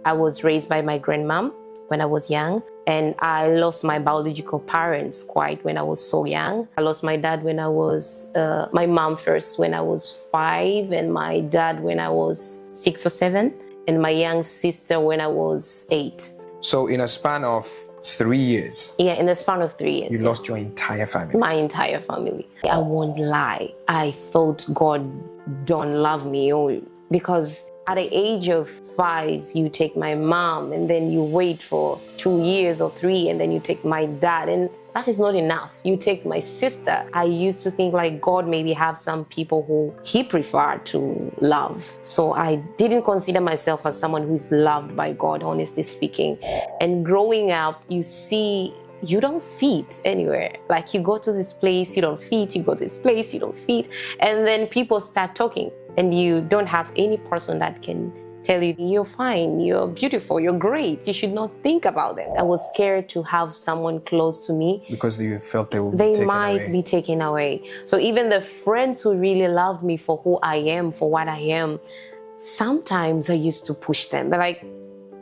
I was raised by my grandmom when I was young, and I lost my biological parents quite when I was so young. I lost my dad when I was, my mom first when I was 5, and my dad when I was 6 or 7, and my young sister when I was 8. So in a span of 3 years? Yeah, in the span of 3 years. You lost your entire family? My entire family. I won't lie. I thought God don't love me, because at the age of 5, you take my mom, and then you wait for 2 years or 3, and then you take my dad, and that is not enough. You take my sister. I used to think like God maybe have some people who he preferred to love. So I didn't consider myself as someone who's loved by God, honestly speaking. And growing up, you see, you don't fit anywhere. Like you go to this place, you don't fit. You go to this place, you don't fit. And then people start talking, and you don't have any person that can tell you, you're fine, you're beautiful, you're great. You should not think about it. I was scared to have someone close to me. Because you felt they might be taken away. So even the friends who really loved me for who I am, for what I am, sometimes I used to push them. They're like,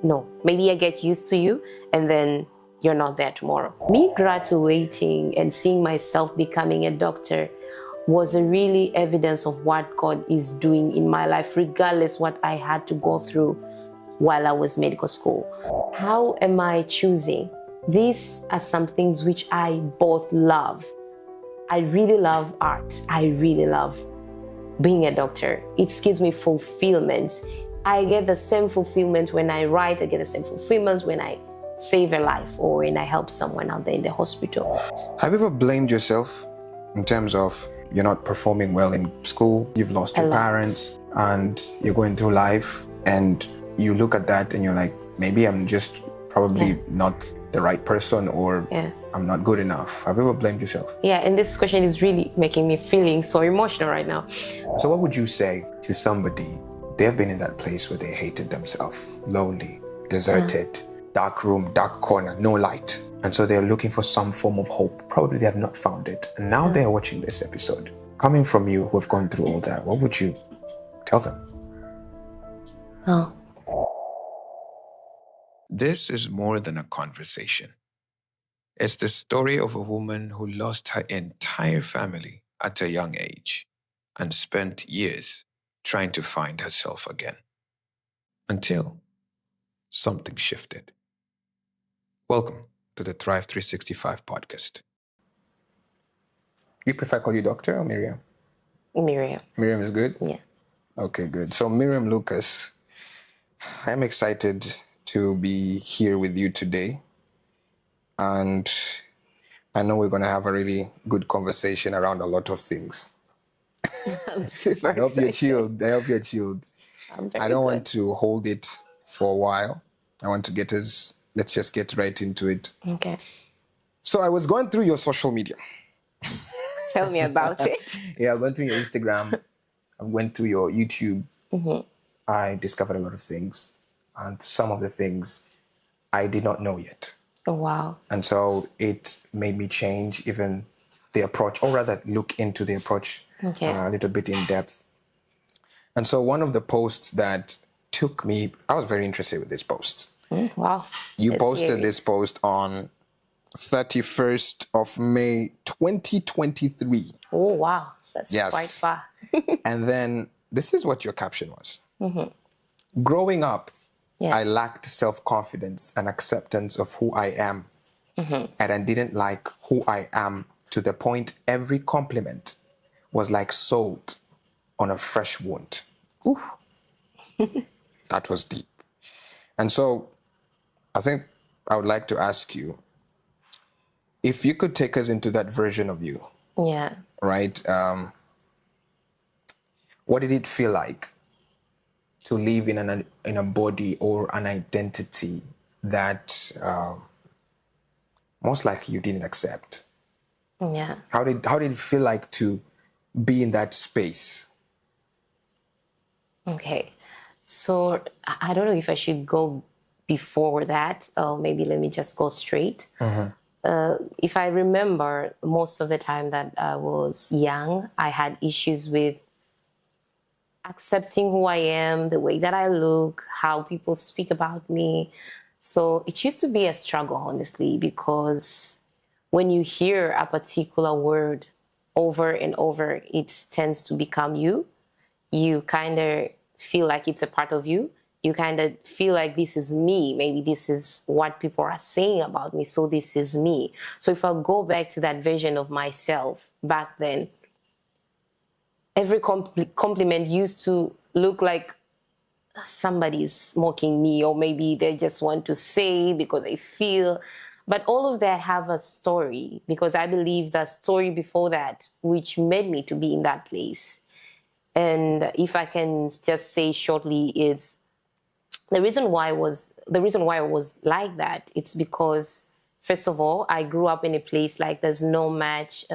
no, maybe I get used to you, and then you're not there tomorrow. Me graduating and seeing myself becoming a doctor was a really evidence of what God is doing in my life, regardless what I had to go through while I was medical school. How am I choosing? These are some things which I both love. I really love art. I really love being a doctor. It gives me fulfillment. I get the same fulfillment when I write. I get the same fulfillment when I save a life or when I help someone out there in the hospital. Have you ever blamed yourself in terms of you're not performing well in school, you've lost your parents, and you're going through life, and you look at that and you're like, maybe I'm just probably not the right person, or I'm not good enough? Have you ever blamed yourself? Yeah, and this question is really making me feeling so emotional right now. So what would you say to somebody, they've been in that place where they hated themselves, lonely, deserted, dark room, dark corner, no light. And so they're looking for some form of hope. Probably they have not found it. And now they're watching this episode. Coming from you who have gone through all that, what would you tell them? Oh. This is more than a conversation. It's the story of a woman who lost her entire family at a young age and spent years trying to find herself again. Until something shifted. Welcome to the Thrive 365 podcast. You prefer I call you doctor or Miriam? Miriam. Miriam is good? Yeah. Okay, good. So Miriam Lucas, I'm excited to be here with you today. And I know we're going to have a really good conversation around a lot of things. I'm super excited. I hope you're chilled. I don't want to hold it for a while. I want to let's just get right into it. Okay. So I was going through your social media. Tell me about it. Yeah, I went through your Instagram. I went through your YouTube. I discovered a lot of things. And some of the things I did not know yet. Oh, wow. And so it made me change even the approach, or rather look into the approach a little bit in depth. And so one of the posts that took me, I was very interested with this post. Wow. You posted this post on 31st of May, 2023. Oh, wow. That's quite far. And then this is what your caption was. Growing up, I lacked self-confidence and acceptance of who I am. And I didn't like who I am to the point every compliment was like salt on a fresh wound. Oof. That was deep. And so I think I would like to ask you, if you could take us into that version of you. Yeah. Right? What did it feel like to live in a body or an identity that most likely you didn't accept? Yeah. How did it feel like to be in that space? Okay. So I don't know if I should go before that, or maybe let me just go straight. If I remember, most of the time that I was young, I had issues with accepting who I am, the way that I look, how people speak about me. So it used to be a struggle, honestly, because when you hear a particular word over and over, it tends to become you. You kind of feel like it's a part of you. You kind of feel like this is me. Maybe this is what people are saying about me. So this is me. So if I go back to that version of myself back then, every compliment used to look like somebody's mocking me, or maybe they just want to say because they feel. But all of that have a story, because I believe the story before that which made me to be in that place. And if I can just say shortly, is the reason why I was like that. It's because, first of all, I grew up in a place like there's no match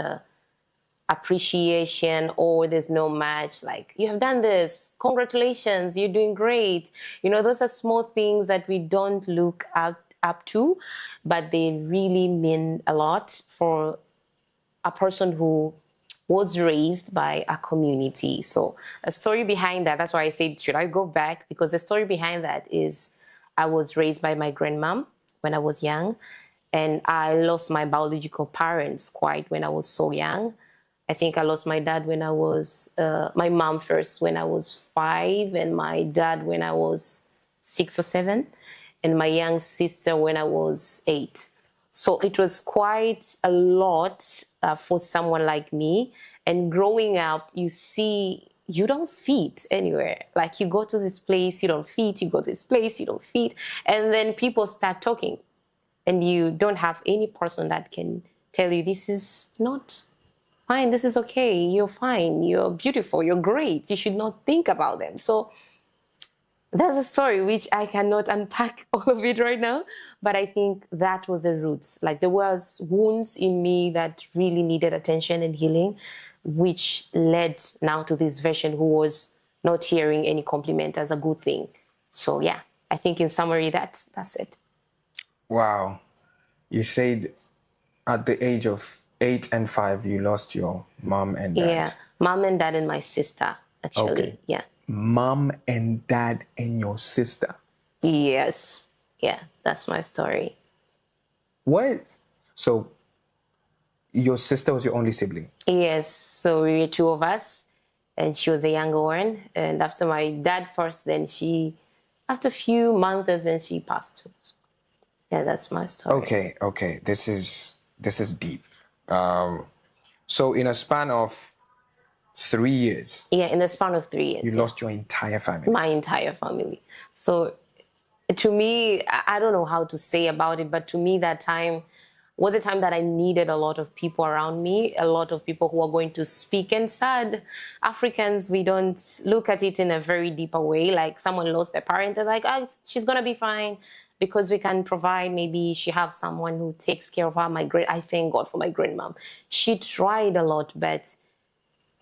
appreciation, or there's no match like, you have done this, congratulations, you're doing great. Those are small things that we don't look up to, but they really mean a lot for a person who was raised by a community. So a story behind that, that's why I said, should I go back? Because the story behind that is, I was raised by my grandmom when I was young, and I lost my biological parents quite when I was so young. I think I lost my dad when I was, my mom first when I was 5, and my dad when I was 6 or 7, and my young sister when I was 8. So it was quite a lot for someone like me. And growing up, you see, you don't fit anywhere. Like, you go to this place, you don't fit. You go to this place, you don't fit. And then people start talking, and you don't have any person that can tell you, this is not fine, this is okay, you're fine, you're beautiful, you're great, you should not think about them. So that's a story which I cannot unpack all of it right now, but I think that was the roots. Like, there was wounds in me that really needed attention and healing, which led now to this version who was not hearing any compliment as a good thing. So yeah, I think in summary, that's it. Wow. You said at the age of 8 and 5, you lost your mom and dad. Yeah, mom and dad and my sister, actually. Okay. Yeah. Mom and dad and your sister. Yes. Yeah, that's my story. What? So your sister was your only sibling? Yes, so we were 2 of us, and she was the younger one. And after my dad passed, then after a few months, then she passed too. Yeah, that's my story. Okay. This is deep. So in a span of 3 years, Yeah, in the span of 3 years. you lost your entire family. My entire family. So to me, I don't know how to say about it, but to me that time was a time that I needed a lot of people around me, a lot of people who are going to speak. And sad, Africans, we don't look at it in a very deeper way. Like, someone lost their parent, they're like, oh, she's going to be fine because we can provide. Maybe she has someone who takes care of her. I thank God for my grandmom. She tried a lot, but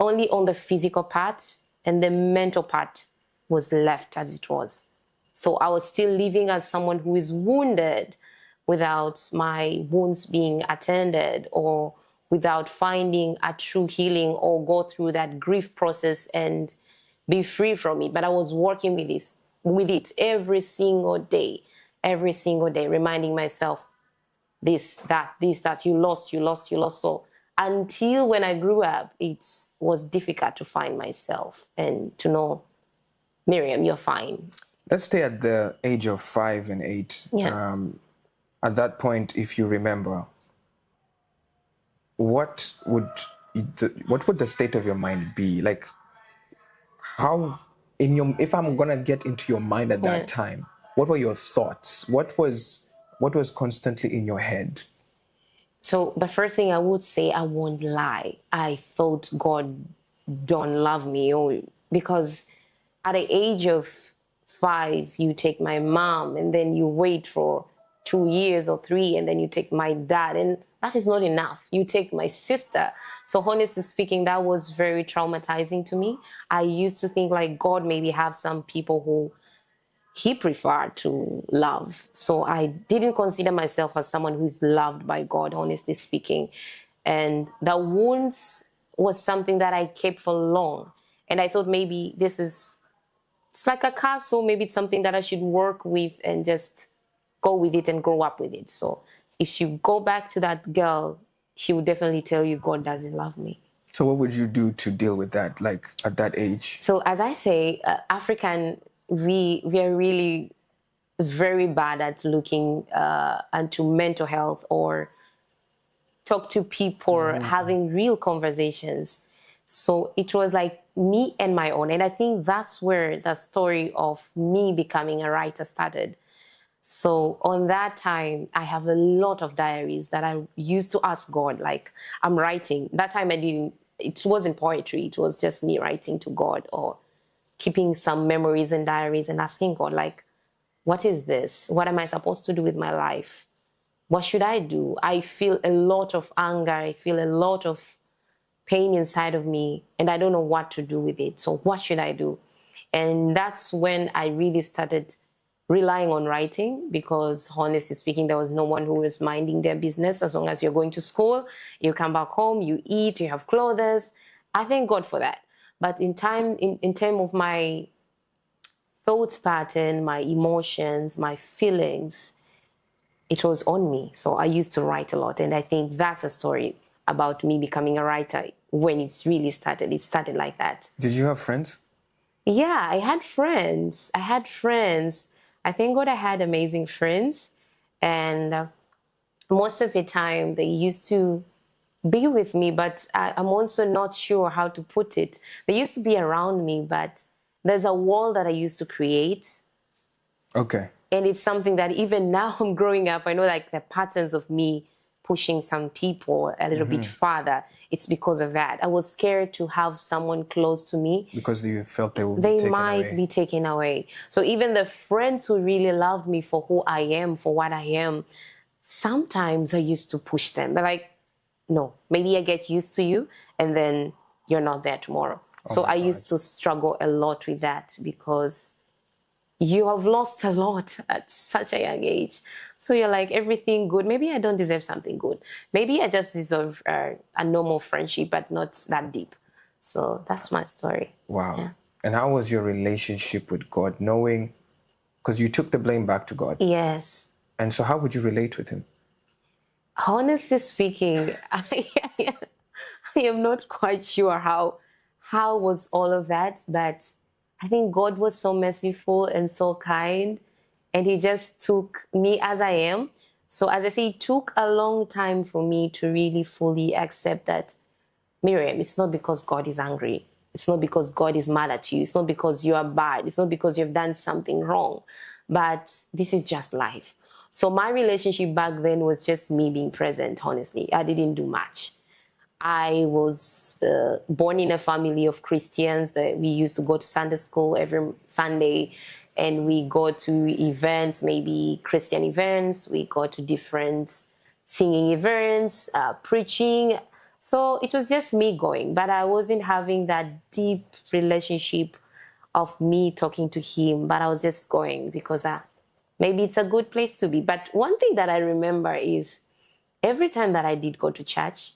only on the physical part, and the mental part was left as it was. So I was still living as someone who is wounded, without my wounds being attended, or without finding a true healing, or go through that grief process and be free from it. But I was working with it every single day, reminding myself, this, that, you lost. So until when I grew up, it was difficult to find myself and to know, Miriam, you're fine. Let's stay at the age of 5 and 8. Yeah. At that point, if you remember, what would the state of your mind be? Like, how if I'm gonna get into your mind at that time, what were your thoughts? What was constantly in your head? So the first thing I would say, I won't lie, I thought God don't love me, because at the age of 5, you take my mom, and then you wait for 2 years or 3, and then you take my dad, and that is not enough. You take my sister. So honestly speaking, that was very traumatizing to me. I used to think like God maybe have some people who he preferred to love. So I didn't consider myself as someone who's loved by God, honestly speaking. And the wounds was something that I kept for long. And I thought maybe it's like a castle. Maybe it's something that I should work with and just go with it and grow up with it. So if you go back to that girl, she would definitely tell you God doesn't love me. So what would you do to deal with that, like at that age? So as I say, African, we are really very bad at looking into mental health or talk to people, having real conversations. So it was like me and my own. And I think that's where the story of me becoming a writer started. So on that time, I have a lot of diaries that I used to ask God, like I'm writing. That time it wasn't poetry. It was just me writing to God or keeping some memories and diaries and asking God, like, what is this? What am I supposed to do with my life? What should I do? I feel a lot of anger. I feel a lot of pain inside of me, and I don't know what to do with it. So what should I do? And that's when I really started relying on writing, because honestly speaking, there was no one who was minding their business. As long as you're going to school, you come back home, you eat, you have clothes. I thank God for that. But in terms of my thoughts pattern, my emotions, my feelings, it was on me. So I used to write a lot. And I think that's a story about me becoming a writer when it's really started. It started like that. Did you have friends? Yeah, I had friends. I thank God I had amazing friends. And most of the time they used to be with me, but I'm also not sure how to put it. They used to be around me, but there's a wall that I used to create. Okay. And it's something that even now I'm growing up, I know like the patterns of me pushing some people a little bit farther. It's because of that. I was scared to have someone close to me. Because you felt they would be taken might away. be taken away. So even the friends who really loved me for who I am, for what I am, sometimes I used to push them. They're like, no, maybe I get used to you and then you're not there tomorrow. So I used to struggle a lot with that, because you have lost a lot at such a young age. So you're like, everything good. Maybe I don't deserve something good. Maybe I just deserve a normal friendship, but not that deep. So that's my story. Wow. Yeah. And how was your relationship with God, knowing, because you took the blame back to God. Yes. And so how would you relate with him? Honestly speaking, I am not quite sure how was all of that, but I think God was so merciful and so kind, and he just took me as I am. So as I say, it took a long time for me to really fully accept that, Miriam, it's not because God is angry. It's not because God is mad at you. It's not because you are bad. It's not because you've done something wrong. But this is just life. So my relationship back then was just me being present, honestly. I didn't do much. I was born in a family of Christians that we used to go to Sunday school every Sunday, and we go to events, maybe Christian events. We go to different singing events, preaching. So it was just me going, but I wasn't having that deep relationship of me talking to him, but I was just going because maybe it's a good place to be. But one thing that I remember is every time that I did go to church,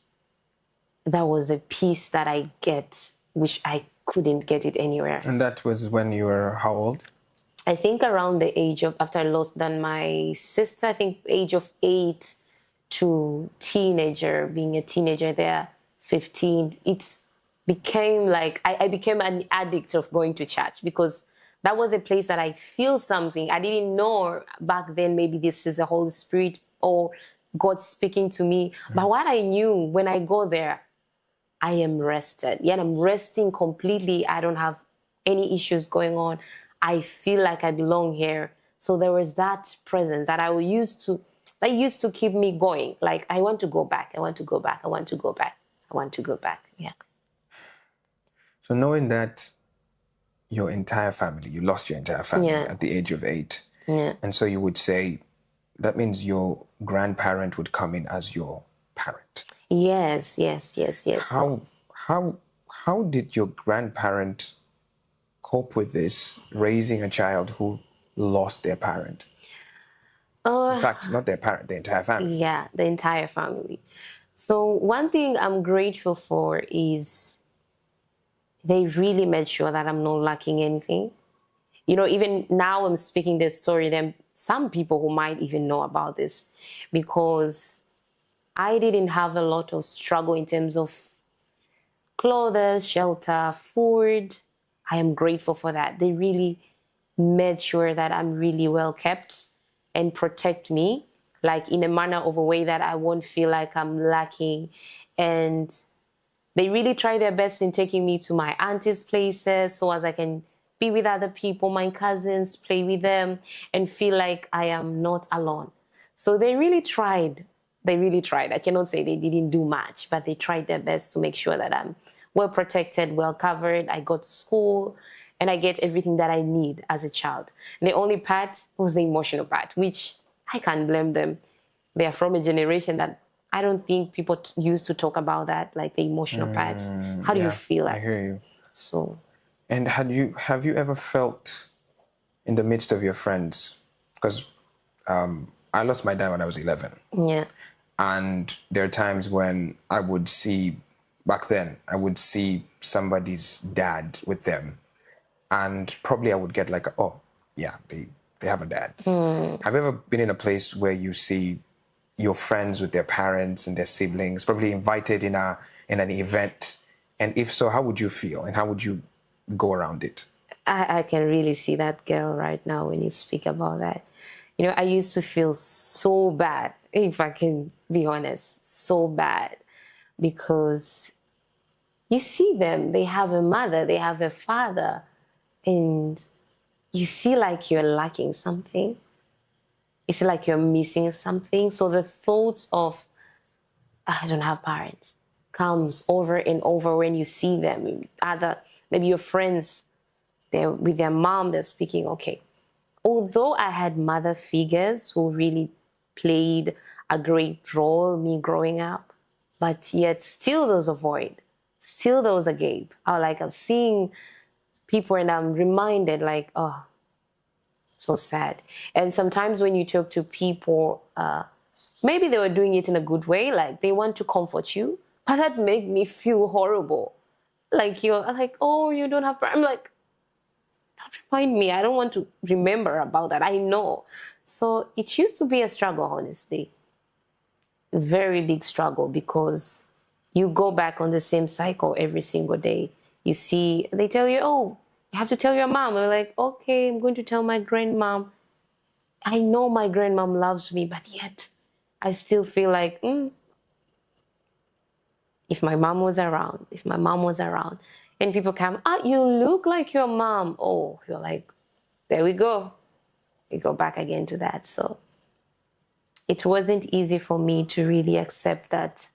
that was a peace that I get, which I couldn't get it anywhere. And that was when you were how old? I think around the age of, after I lost then my sister, I think age of 8 to teenager, being a teenager there, 15, it became like, I became an addict of going to church, because that was a place that I feel something. I didn't know back then, maybe this is the Holy Spirit or God speaking to me. But what I knew, when I go there, I am rested. Yet I'm resting completely. I don't have any issues going on. I feel like I belong here. So there was that presence that used to keep me going. Like, I want to go back. I want to go back. I want to go back. I want to go back. Yeah. So knowing that your entire family, you lost your entire family at the age of 8. Yeah. And so you would say, that means your grandparent would come in as your parent. Yes. How did your grandparent cope with this, raising a child who lost their parent? In fact, not their parent, the entire family. Yeah, the entire family. So one thing I'm grateful for is they really made sure that I'm not lacking anything. You know, even now I'm speaking this story, then some people who might even know about this, because I didn't have a lot of struggle in terms of clothes, shelter, food. I am grateful for that. They really made sure that I'm really well kept and protect me, like in a manner of a way that I won't feel like I'm lacking. And they really try their best in taking me to my auntie's places so as I can be with other people, my cousins, play with them, and feel like I am not alone. So they really tried. They really tried. I cannot say they didn't do much, but they tried their best to make sure that I'm well protected, well covered. I go to school and I get everything that I need as a child. The only part was the emotional part, which I can't blame them. They are from a generation that I don't think people used to talk about that, like the emotional parts. How do you feel like? I hear you. So, And have you ever felt in the midst of your friends? Because I lost my dad when I was 11. yeah. And there are times when I would see, back then, I would see somebody's dad with them. And probably I would get like, oh, yeah, they have a dad. Have you ever been in a place where you see your friends with their parents and their siblings, probably invited in an event? And if so, how would you feel and how would you go around it? I can really see that girl right now when you speak about that. You know, I used to feel so bad, if I can be honest, so bad, because you see them, they have a mother, they have a father, and you feel like you're lacking something. You feel like you're missing something. So the thoughts of, I don't have parents, comes over and over when you see them. Maybe your friends, they're with their mom, they're speaking, okay. Although I had mother figures who really played a great role, me growing up, but yet still there was a void. Still there was a gap. I'm seeing people and I'm reminded like, oh, so sad. And sometimes when you talk to people, maybe they were doing it in a good way, like they want to comfort you, but that made me feel horrible. Like you're like, oh, you don't have, I'm like, don't remind me. I don't want to remember about that. I know. So it used to be a struggle, honestly. Very big struggle, because you go back on the same cycle every single day. You see, they tell you, oh, you have to tell your mom. We're like, okay, I'm going to tell my grandmom. I know my grandmom loves me, but yet I still feel like, if my mom was around, and people come, you look like your mom. Oh, you're like, there we go. We go back again to that. So it wasn't easy for me to really accept that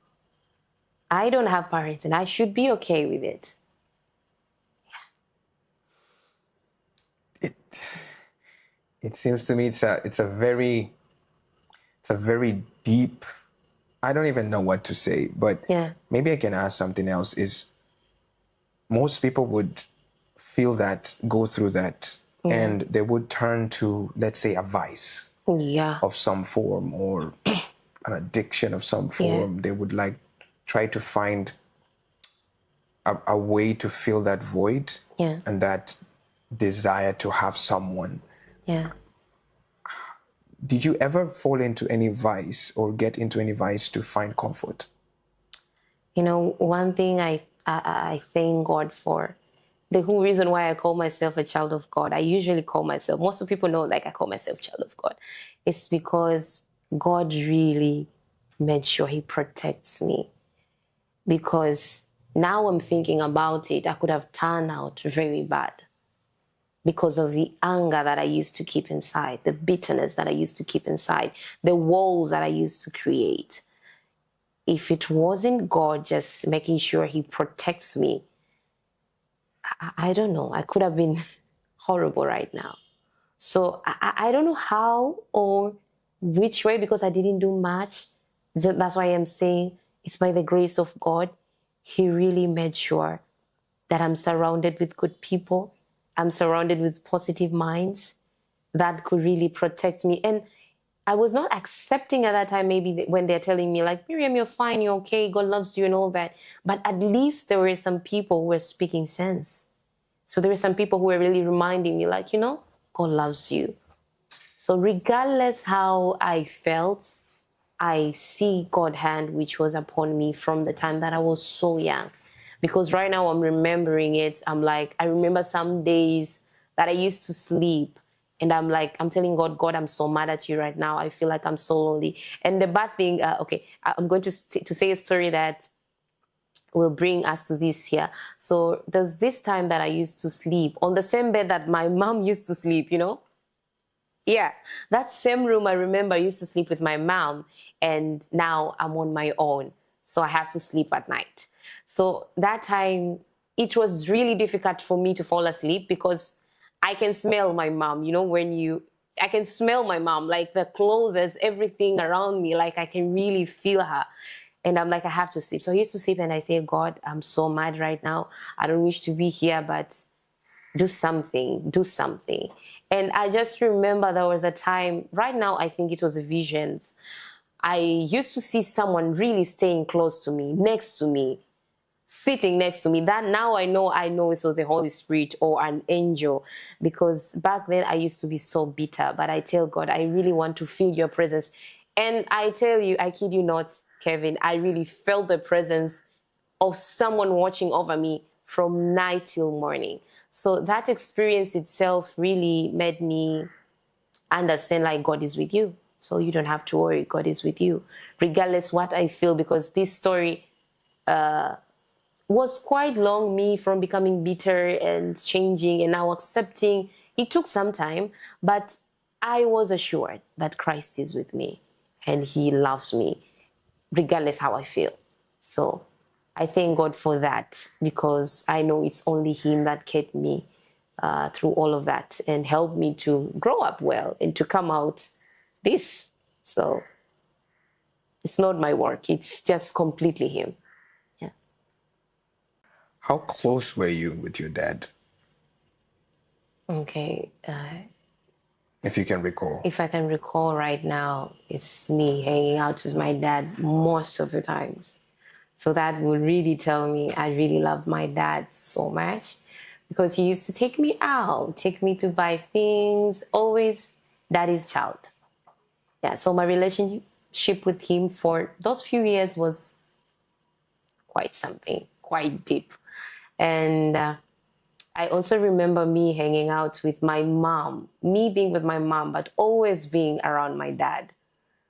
I don't have parents and I should be okay with it. It seems to me it's a very deep. I don't even know what to say, but maybe I can ask something else. Is most people would feel that, go through that, and they would turn to, let's say, a vice of some form or an addiction of some form. They would like try to find a way to fill that void and that desire to have someone. Yeah. Did you ever fall into any vice or get into any vice to find comfort? You know, one thing I thank God for, the whole reason why I call myself a child of God, I usually call myself, most of people know, like I call myself child of God, it's because God really made sure he protects me. Because now I'm thinking about it, I could have turned out very bad because of the anger that I used to keep inside, the bitterness that I used to keep inside, the walls that I used to create. If it wasn't God just making sure he protects me, I don't know, I could have been horrible right now. So I don't know how or which way, because I didn't do much. That's why I'm saying it's by the grace of God. He really made sure that I'm surrounded with good people. I'm surrounded with positive minds that could really protect me. And I was not accepting at that time, maybe when they're telling me like, Miriam, you're fine, you're okay, God loves you and all that. But at least there were some people who were speaking sense. So there were some people who were really reminding me like, God loves you. So regardless how I felt, I see God's hand which was upon me from the time that I was so young. Because right now I'm remembering it. I'm like, I remember some days that I used to sleep and I'm telling God, God, I'm so mad at you right now. I feel like I'm so lonely. And the bad thing, I'm going to say a story that will bring us to this here. So there's this time that I used to sleep on the same bed that my mom used to sleep, Yeah, that same room I remember I used to sleep with my mom, and now I'm on my own. So I have to sleep at night. So that time, it was really difficult for me to fall asleep because I can smell my mom, I can smell my mom, like the clothes, everything around me, like I can really feel her. And I'm like, I have to sleep. So I used to sleep and I say, God, I'm so mad right now. I don't wish to be here, but do something, do something. And I just remember there was a time, right now I think it was visions. I used to see someone really staying close to me, next to me, sitting next to me. That now I know it was the Holy Spirit or an angel, because back then I used to be so bitter. But I tell God, I really want to feel your presence. And I tell you, I kid you not, Kevin, I really felt the presence of someone watching over me from night till morning. So that experience itself really made me understand like God is with you. So you don't have to worry, God is with you. Regardless what I feel, because this story was quite long, me from becoming bitter and changing and now accepting. It took some time, but I was assured that Christ is with me and he loves me regardless how I feel. So I thank God for that, because I know it's only him that kept me through all of that and helped me to grow up well and to come out this. So it's not my work. It's just completely him. Yeah. How close were you with your dad, Okay. if you can recall? If I can recall right now, it's me hanging out with my dad most of the times. So that would really tell me I really love my dad so much, because he used to take me out, take me to buy things, always daddy's child. Yeah, so my relationship with him for those few years was quite something, quite deep. And I also remember me hanging out with my mom, me being with my mom, but always being around my dad.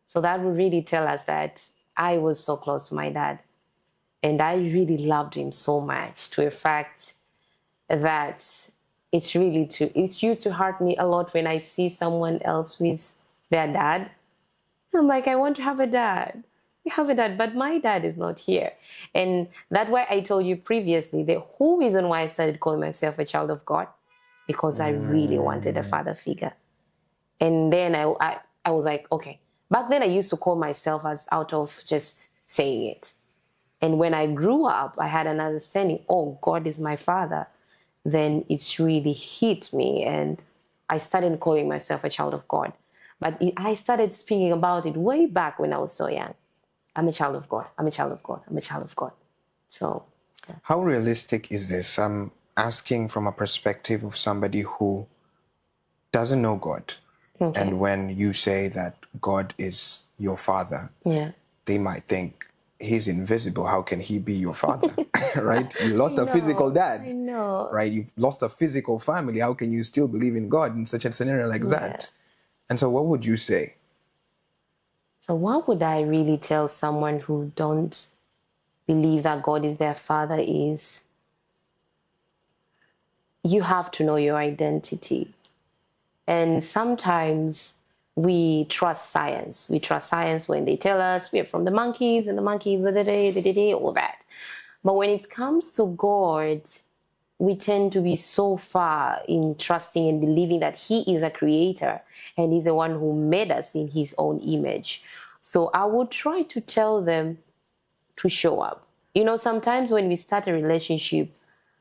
So that would really tell us that I was so close to my dad. And I really loved him so much, to a fact that it's used to hurt me a lot when I see someone else with their dad. I'm like, I want to have a dad. You have a dad, but my dad is not here. And that's why I told you previously, the whole reason why I started calling myself a child of God, because I really wanted a father figure. And then I was like, okay. Back then I used to call myself as out of just saying it. And when I grew up, I had an understanding, oh, God is my father. Then it's really hit me, and I started calling myself a child of God. But I started speaking about it way back when I was so young. I'm a child of God. I'm a child of God. I'm a child of God. So, yeah. How realistic is this? I'm asking from a perspective of somebody who doesn't know God. Okay. And when you say that God is your father, Yeah. they might think, he's invisible. How can he be your father? Right? You lost a physical dad. I know. Right? You've lost a physical family. How can you still believe in God in such a scenario like that? And so what would you say? So what would I really tell someone who don't believe that God is their father is, you have to know your identity. And sometimes we trust science. We trust science when they tell us we're from the monkeys and the monkeys, all that. But when it comes to God, we tend to be so far in trusting and believing that he is a creator and he's the one who made us in his own image. So I would try to tell them to show up. Sometimes when we start a relationship,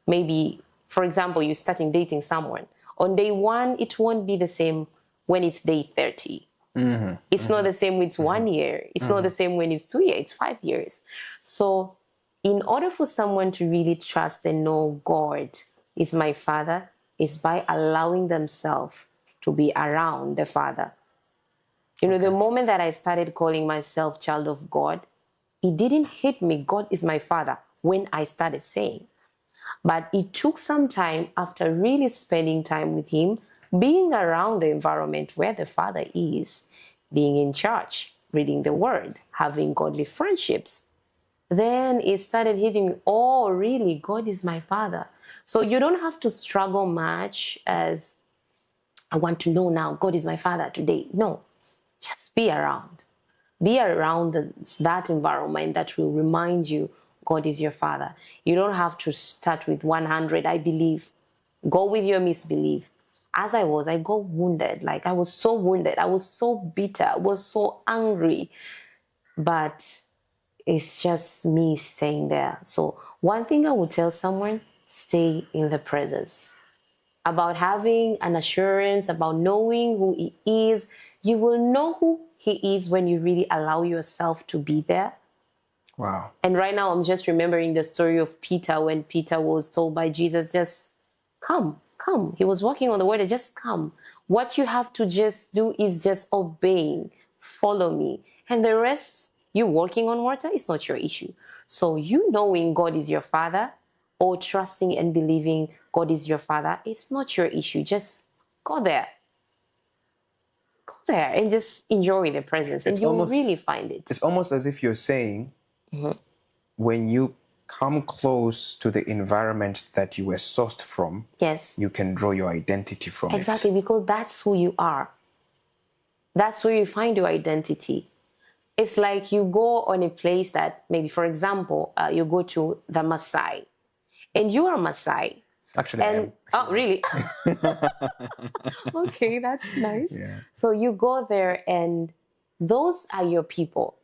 maybe, for example, you're starting dating someone. On day one, it won't be the same when it's day 30. It's not the same when it's 1 year. It's not the same when it's 2 years, it's 5 years. So in order for someone to really trust and know God is my father, is by allowing themselves to be around the Father. You know, the moment that I started calling myself child of God, it didn't hit me, God is my Father, when I started saying. But it took some time after really spending time with Him, being around the environment where the Father is, being in church, reading the Word, having godly friendships. Then it started hitting me, oh, really, God is my Father. So you don't have to struggle much as, I want to know now, God is my Father today. No, just be around. Be around that environment that will remind you God is your Father. You don't have to start with 100, I believe. Go with your misbelief. As I got wounded. Like, I was so wounded. I was so bitter. I was so angry. But it's just me staying there. So one thing I would tell someone, stay in the presence. About having an assurance, about knowing who He is. You will know who He is when you really allow yourself to be there. Wow. And right now I'm just remembering the story of Peter when Peter was told by Jesus, just come. He was walking on the water, just come. What you have to just do is just obeying, follow me. And the rest, you walking on water, is not your issue. So you knowing God is your Father, or trusting and believing God is your Father, it's not your issue. Just go there. Go there and just enjoy the presence, and you'll really find it. It's almost as if you're saying, when you come close to the environment that you were sourced from, Yes. you can draw your identity from Exactly, it. because that's who you are. That's where you find your identity. It's like you go on a place that maybe, for example, you go to the Maasai, and you are Maasai. Actually, I am. Oh, really? Okay, that's nice. Yeah. So you go there, and those are your people.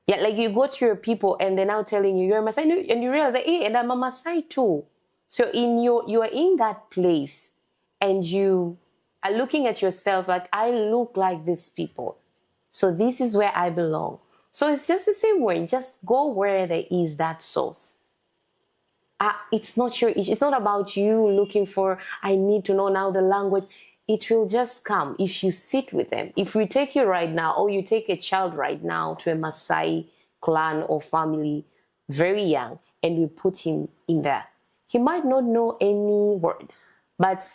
Yeah, like you go to your people, and they're now telling you you're a Maasai, and you realize that, hey, and I'm a Maasai too. So you are in that place, and you are looking at yourself like, I look like these people. So this is where I belong. So it's just the same way. Just go where there is that source. It's not your issue. It's not about you looking for, I need to know now the language. It will just come if you sit with them. If we take you right now, or you take a child right now to a Maasai clan or family, very young, and we put him in there, he might not know any word. But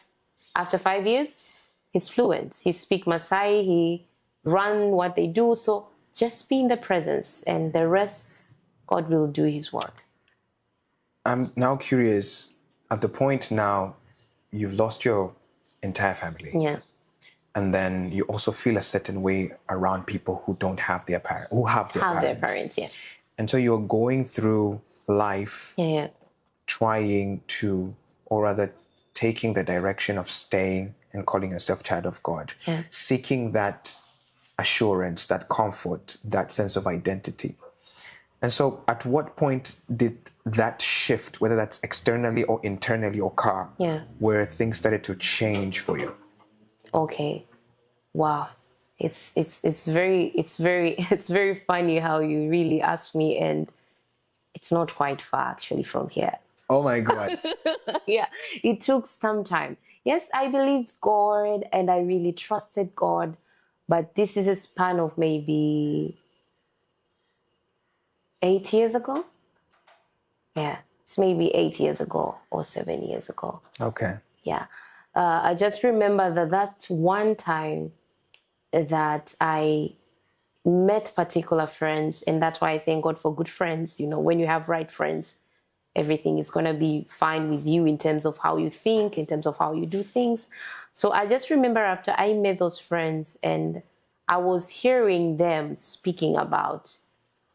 after 5 years, he's fluent. He speaks Maasai, he run what they do. So just be in the presence, and the rest, God will do His work. I'm now curious, at the point now, you've lost your entire family. Yeah. And then you also feel a certain way around people who don't have their parents, who have their parents. Their parents, yeah. And so you're going through life Yeah. trying to, or rather taking the direction of staying and calling yourself child of God, seeking that assurance, that comfort, that sense of identity. And so at what point did that shift, whether that's externally or internally or where things started to change for you? Okay. Wow. It's very funny how you really asked me, and it's not quite far actually from here. Oh my God. Yeah, it took some time. Yes, I believed God and I really trusted God, but this is a span of maybe 8 years ago. Yeah, it's maybe 8 years ago or 7 years ago. Okay. Yeah. I just remember that that's one time that I met particular friends, and that's why I thank God for good friends. You know, when you have right friends, everything is going to be fine with you in terms of how you think, in terms of how you do things. So I just remember after I met those friends, and I was hearing them speaking about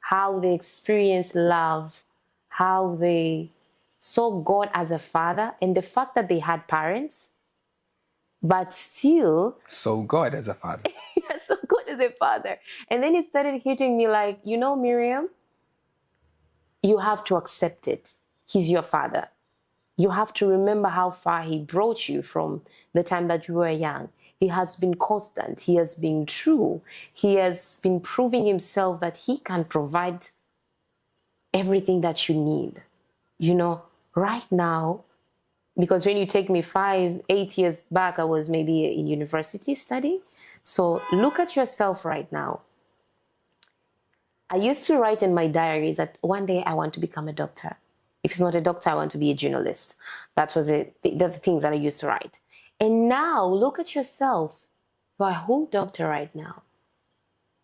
how they experienced love, how they saw God as a father, and the fact that they had parents, but still... So God as a father. Yeah, so God as a father. And then it started hitting me like, you know, Miriam, you have to accept it. He's your father. You have to remember how far He brought you from the time that you were young. He has been constant. He has been true. He has been proving himself that he can provide everything that you need. You know, right now, because when you take me 8 years back, I was maybe in university studying. So look at yourself right now. I used to write in my diaries that one day I want to become a doctor. If it's not a doctor, I want to be a journalist. That was it. The things that I used to write. And now look at yourself. You're a whole doctor right now.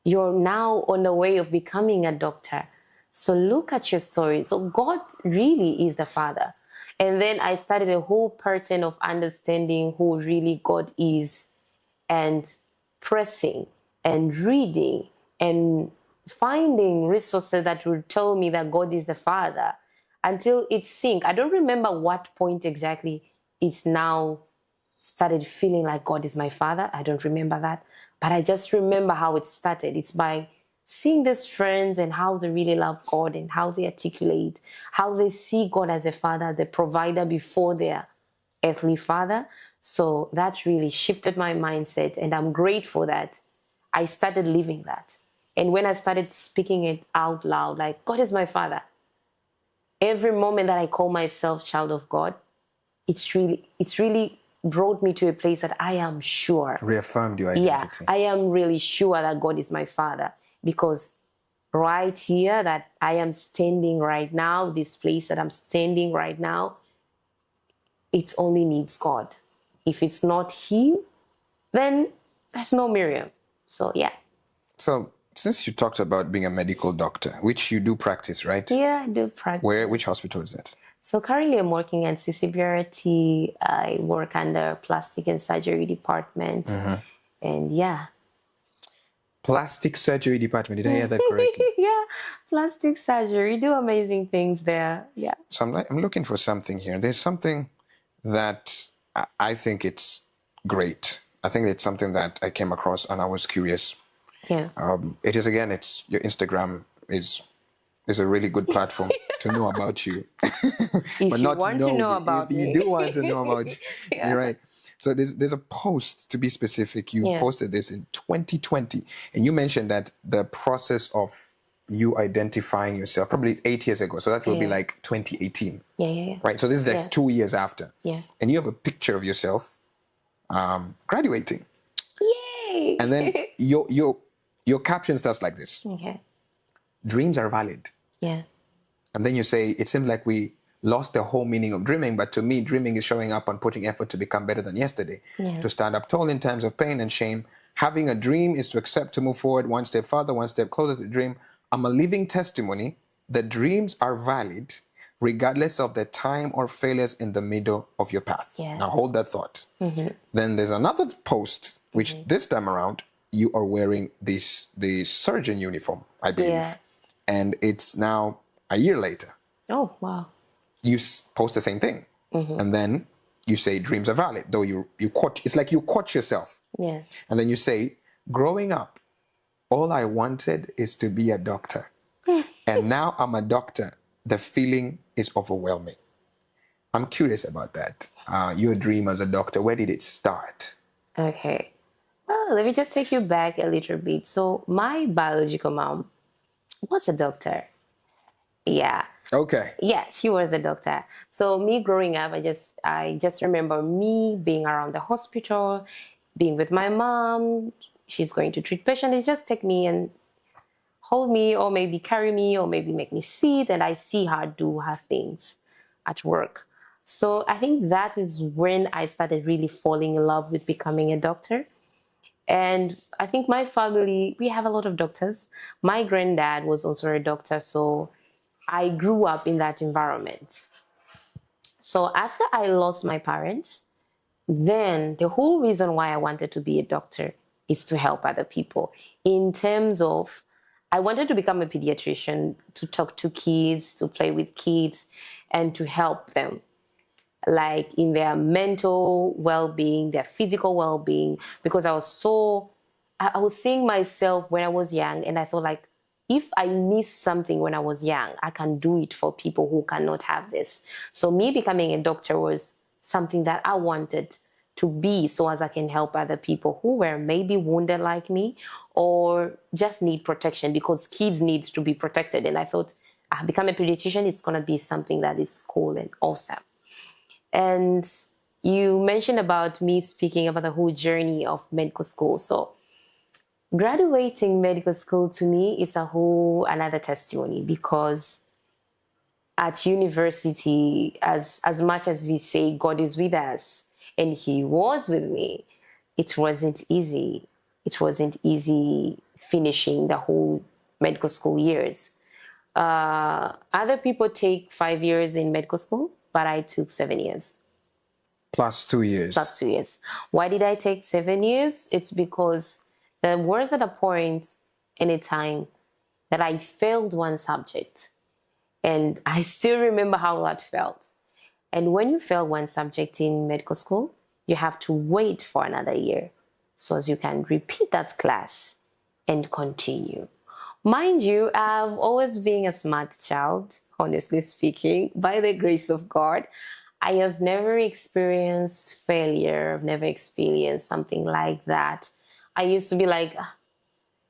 You're now on the way of becoming a doctor. So look at your story. So God really is the Father. And then I started a whole pattern of understanding who really God is, and pressing and reading and finding resources that will tell me that God is the Father until it sinks. I don't remember what point exactly it's now started feeling like God is my Father. I don't remember that. But I just remember how it started. It's by seeing these friends and how they really love God and how they articulate, how they see God as a Father, the provider before their earthly father. So that really shifted my mindset. And I'm grateful that I started living that. And when I started speaking it out loud, like, God is my Father, every moment that I call myself child of God, it's really brought me to a place that I am sure. Reaffirmed your Yeah, identity. I am really sure that God is my Father, because right here that I am standing right now, this place that I'm standing right now, it only needs God. If it's not Him, then there's no Miriam. So yeah. So since you talked about being a medical doctor, which you do practice, right? Yeah, I do practice. Which hospital is that? So currently I'm working at Insecurity. I work under plastic and surgery department. And yeah. Plastic surgery department. Did I hear that correctly? Yeah, plastic surgery. Do amazing things there. Yeah. So I'm looking for something here. There's something that I think it's great. I think it's something that I came across and I was curious. Yeah. It is, again, it's your Instagram is a really good platform to know about you. If but you not want to know to know you. about If me. you do want to know about you. Yeah. You're right. So there's a post, to be specific. You posted this in 2020, and you mentioned that the process of you identifying yourself, probably 8 years ago. So that will be like 2018. Yeah. Right. So this is like 2 years after. Yeah. And you have a picture of yourself graduating. Yay! And then your caption starts like this. Okay. Dreams are valid. Yeah. And then you say, it seems like we lost the whole meaning of dreaming, but to me, dreaming is showing up and putting effort to become better than yesterday, to stand up tall in times of pain and shame. Having a dream is to accept to move forward one step farther, one step closer to the dream. I'm a living testimony that dreams are valid regardless of the time or failures in the middle of your path. Yeah. Now hold that thought. Then there's another post, which this time around, you are wearing the surgeon uniform, I believe. Yeah. And it's now a year later. Oh, wow. You post the same thing. And then you say dreams are valid, though you quote, it's like you quote yourself. Yeah. And then you say, growing up, all I wanted is to be a doctor. And now I'm a doctor. The feeling is overwhelming. I'm curious about that. Your dream as a doctor, where did it start? Okay. Well, let me just take you back a little bit. So my biological mom was a doctor. Yeah. Okay. Yeah, she was a doctor. So me growing up, I just remember me being around the hospital, being with my mom. She's going to treat patients. It just take me and hold me, or maybe carry me, or maybe make me sit, and I see her do her things at work. So I think that is when I started really falling in love with becoming a doctor. And I think my family, we have a lot of doctors. My granddad was also a doctor, so I grew up in that environment. So after I lost my parents, then the whole reason why I wanted to be a doctor is to help other people. In terms of, I wanted to become a pediatrician, to talk to kids, to play with kids, and to help them, like in their mental well-being, their physical well-being, because I was seeing myself when I was young, and I thought, like, if I missed something when I was young, I can do it for people who cannot have this. So me becoming a doctor was something that I wanted to be so as I can help other people who were maybe wounded like me or just need protection because kids need to be protected. And I thought, I become a pediatrician, it's going to be something that is cool and awesome. And you mentioned about me speaking about the whole journey of medical school. So graduating medical school to me is a whole another testimony because at university, as much as we say God is with us and he was with me, it wasn't easy. It wasn't easy finishing the whole medical school years. Other people take 5 years in medical school, but I took 7 years. Plus 2 years. Plus 2 years. Why did I take 7 years? It's because there was at a point in a time that I failed one subject. And I still remember how that felt. And when you fail one subject in medical school, you have to wait for another year so as you can repeat that class and continue. Mind you, I've always been a smart child, honestly speaking, by the grace of God. I have never experienced failure. I've never experienced something like that. I used to be like,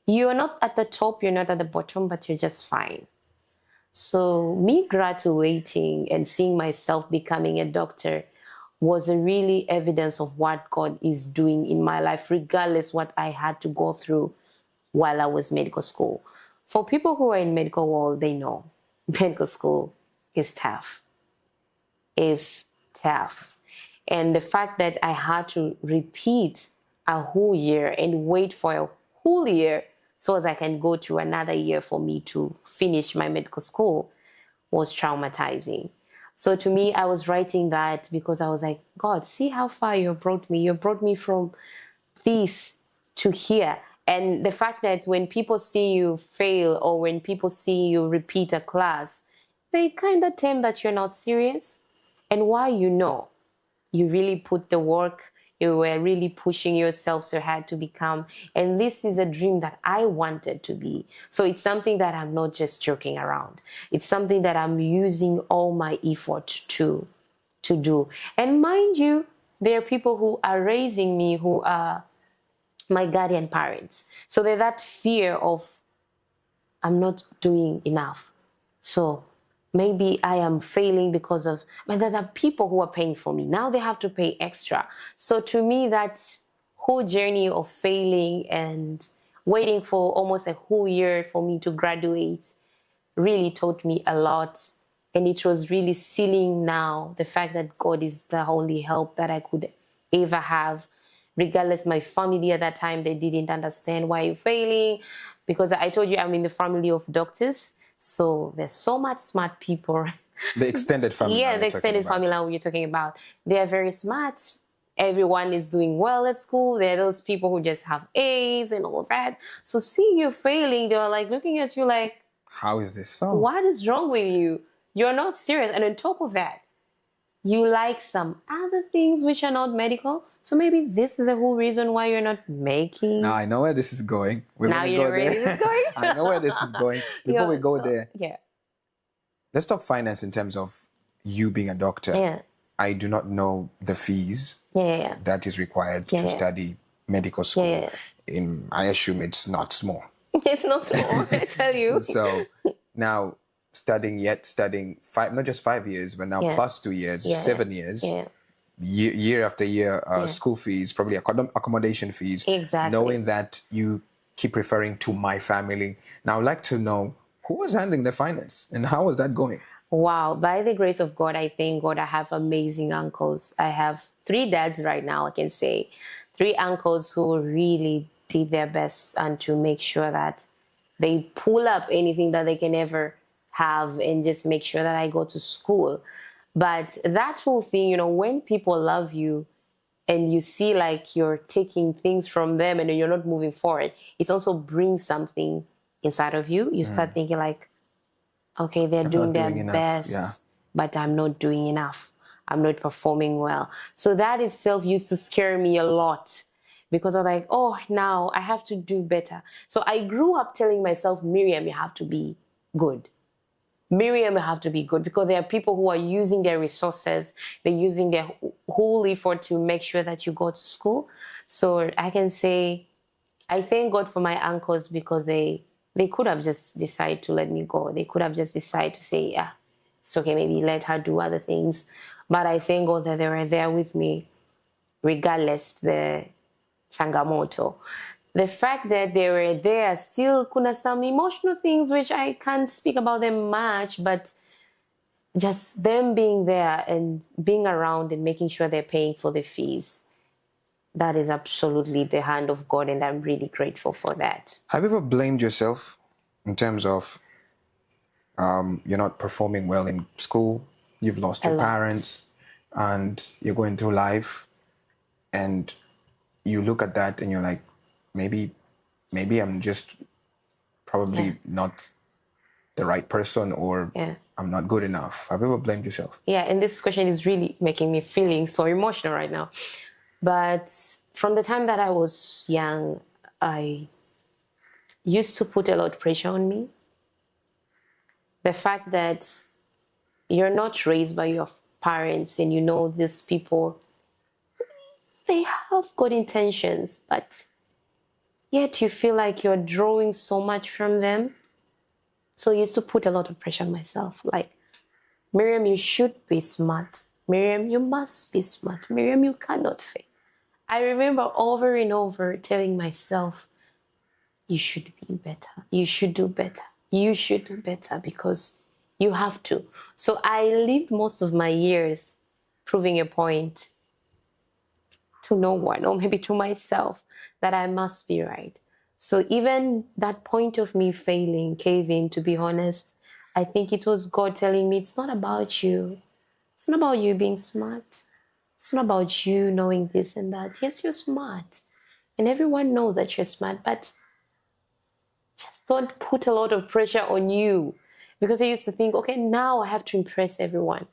you're not at the top, you're not at the bottom, but you're just fine. So me graduating and seeing myself becoming a doctor was a really evidence of what God is doing in my life, regardless what I had to go through while I was medical school. For people who are in medical world, they know medical school is tough. Is tough. And the fact that I had to repeat a whole year and wait for a whole year so as I can go through another year for me to finish my medical school was traumatizing. So to me, I was writing that because I was like, God, see how far you brought me. You brought me from this to here. And the fact that when people see you fail or when people see you repeat a class, they kind of tell that you're not serious. And why you really put the work, you were really pushing yourself so hard to become. And this is a dream that I wanted to be. So it's something that I'm not just joking around. It's something that I'm using all my effort to do. And mind you, there are people who are raising me who are my guardian parents. So there's that fear of I'm not doing enough. So maybe I am failing because of, but there are people who are paying for me. Now they have to pay extra. So to me, that whole journey of failing and waiting for almost a whole year for me to graduate really taught me a lot. And it was really sealing now the fact that God is the only help that I could ever have. Regardless, my family at that time, they didn't understand why you're failing. Because I told you I'm in the family of doctors. So there's so much smart people. The extended family. Yeah, the extended family you're talking about. They are very smart. Everyone is doing well at school. There are those people who just have A's and all of that. So see you failing, they're like looking at you like, how is this so? What is wrong with you? You're not serious. And on top of that, you like some other things which are not medical. So maybe this is the whole reason why you're not making. Now I know where this is going. Now you know where this is going. I know where this is going. Before we go there, yeah. Let's talk finance in terms of you being a doctor. Yeah. I do not know the fees that is required to study medical school. I assume it's not small. It's not small, I tell you. So now studying five, not just 5 years, but now plus 2 years, 7 years. Yeah. Year after year, school fees, probably accommodation fees. Exactly. Knowing that you keep referring to my family. Now, I'd like to know who was handling the finance and how was that going? Wow. By the grace of God, I thank God I have amazing uncles. I have 3 dads right now, I can say. 3 uncles who really did their best and to make sure that they pull up anything that they can ever have and just make sure that I go to school. But that whole thing, when people love you and you see like you're taking things from them and you're not moving forward, it also brings something inside of you. You start thinking like, okay, they're doing their best, but I'm not doing enough. I'm not performing well. So that itself used to scare me a lot because I'm like, oh, now I have to do better. So I grew up telling myself, Miriam, you have to be good. Miriam will have to be good, because there are people who are using their resources, they're using their whole effort to make sure that you go to school. So I can say, I thank God for my uncles, because they could have just decided to let me go. They could have just decided to say, yeah, it's okay, maybe let her do other things. But I thank God that they were there with me, regardless the changamoto. The fact that they were there, still kuna some emotional things which I can't speak about them much, but just them being there and being around and making sure they're paying for the fees, that is absolutely the hand of God, and I'm really grateful for that. Have you ever blamed yourself in terms of you're not performing well in school, you've lost your parents, and you're going through life, and you look at that and you're like, maybe I'm just probably not the right person, or I'm not good enough? Have you ever blamed yourself? Yeah, and this question is really making me feeling so emotional right now. But from the time that I was young, I used to put a lot of pressure on me. The fact that you're not raised by your parents, and you know these people, they have good intentions, but yet you feel like you're drawing so much from them. So I used to put a lot of pressure on myself. Like, Miriam, you should be smart. Miriam, you must be smart. Miriam, you cannot fail. I remember over and over telling myself, you should be better. You should do better. You should do better, because you have to. So I lived most of my years proving a point to no one, or maybe to myself, that I must be right. So even that point of me failing, caving, to be honest, I think it was God telling me, it's not about you. It's not about you being smart. It's not about you knowing this and that. Yes, you're smart. And everyone knows that you're smart, but just don't put a lot of pressure on you. Because I used to think, okay, now I have to impress everyone.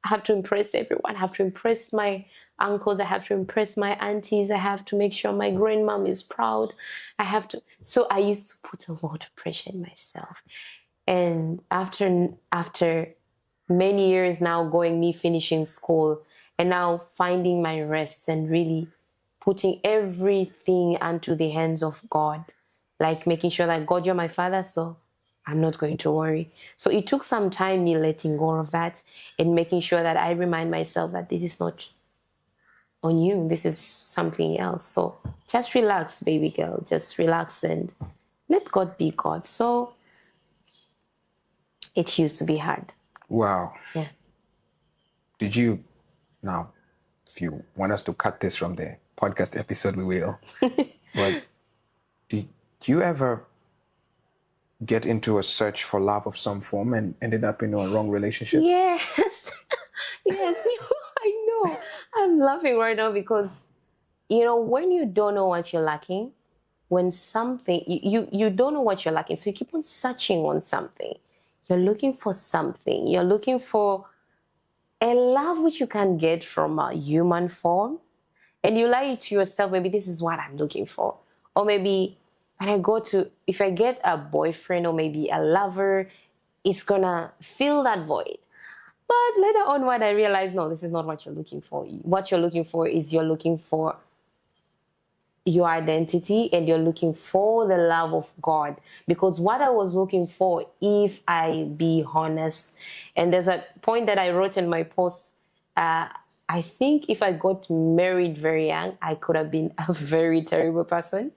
I have to impress everyone. I have to impress my uncles. I have to impress my aunties. I have to make sure my grandmom is proud. I have to. So I used to put a lot of pressure on myself. And after many years now me finishing school, and now finding my rest and really putting everything onto the hands of God, like making sure that, God, you're my father, so I'm not going to worry. So it took some time, me letting go of that and making sure that I remind myself that this is not on you, this is something else. So just relax, baby girl, just relax and let God be God. So it used to be hard. Wow. Yeah. Did you, now, if you want us to cut this from the podcast episode, we will. But did you ever get into a search for love of some form and ended up in a wrong relationship? Yes. Yes, I know. I'm laughing right now because, when you don't know what you're lacking, when something, you don't know what you're lacking, so you keep on searching on something. You're looking for something. You're looking for a love which you can get from a human form. And you lie to yourself, maybe this is what I'm looking for. Or maybe if I get a boyfriend or maybe a lover, it's gonna fill that void. But later on, when I realized, no, this is not what you're looking for. What you're looking for is you're looking for your identity, and you're looking for the love of God. Because what I was looking for, if I be honest, and there's a point that I wrote in my post, I think if I got married very young, I could have been a very terrible person,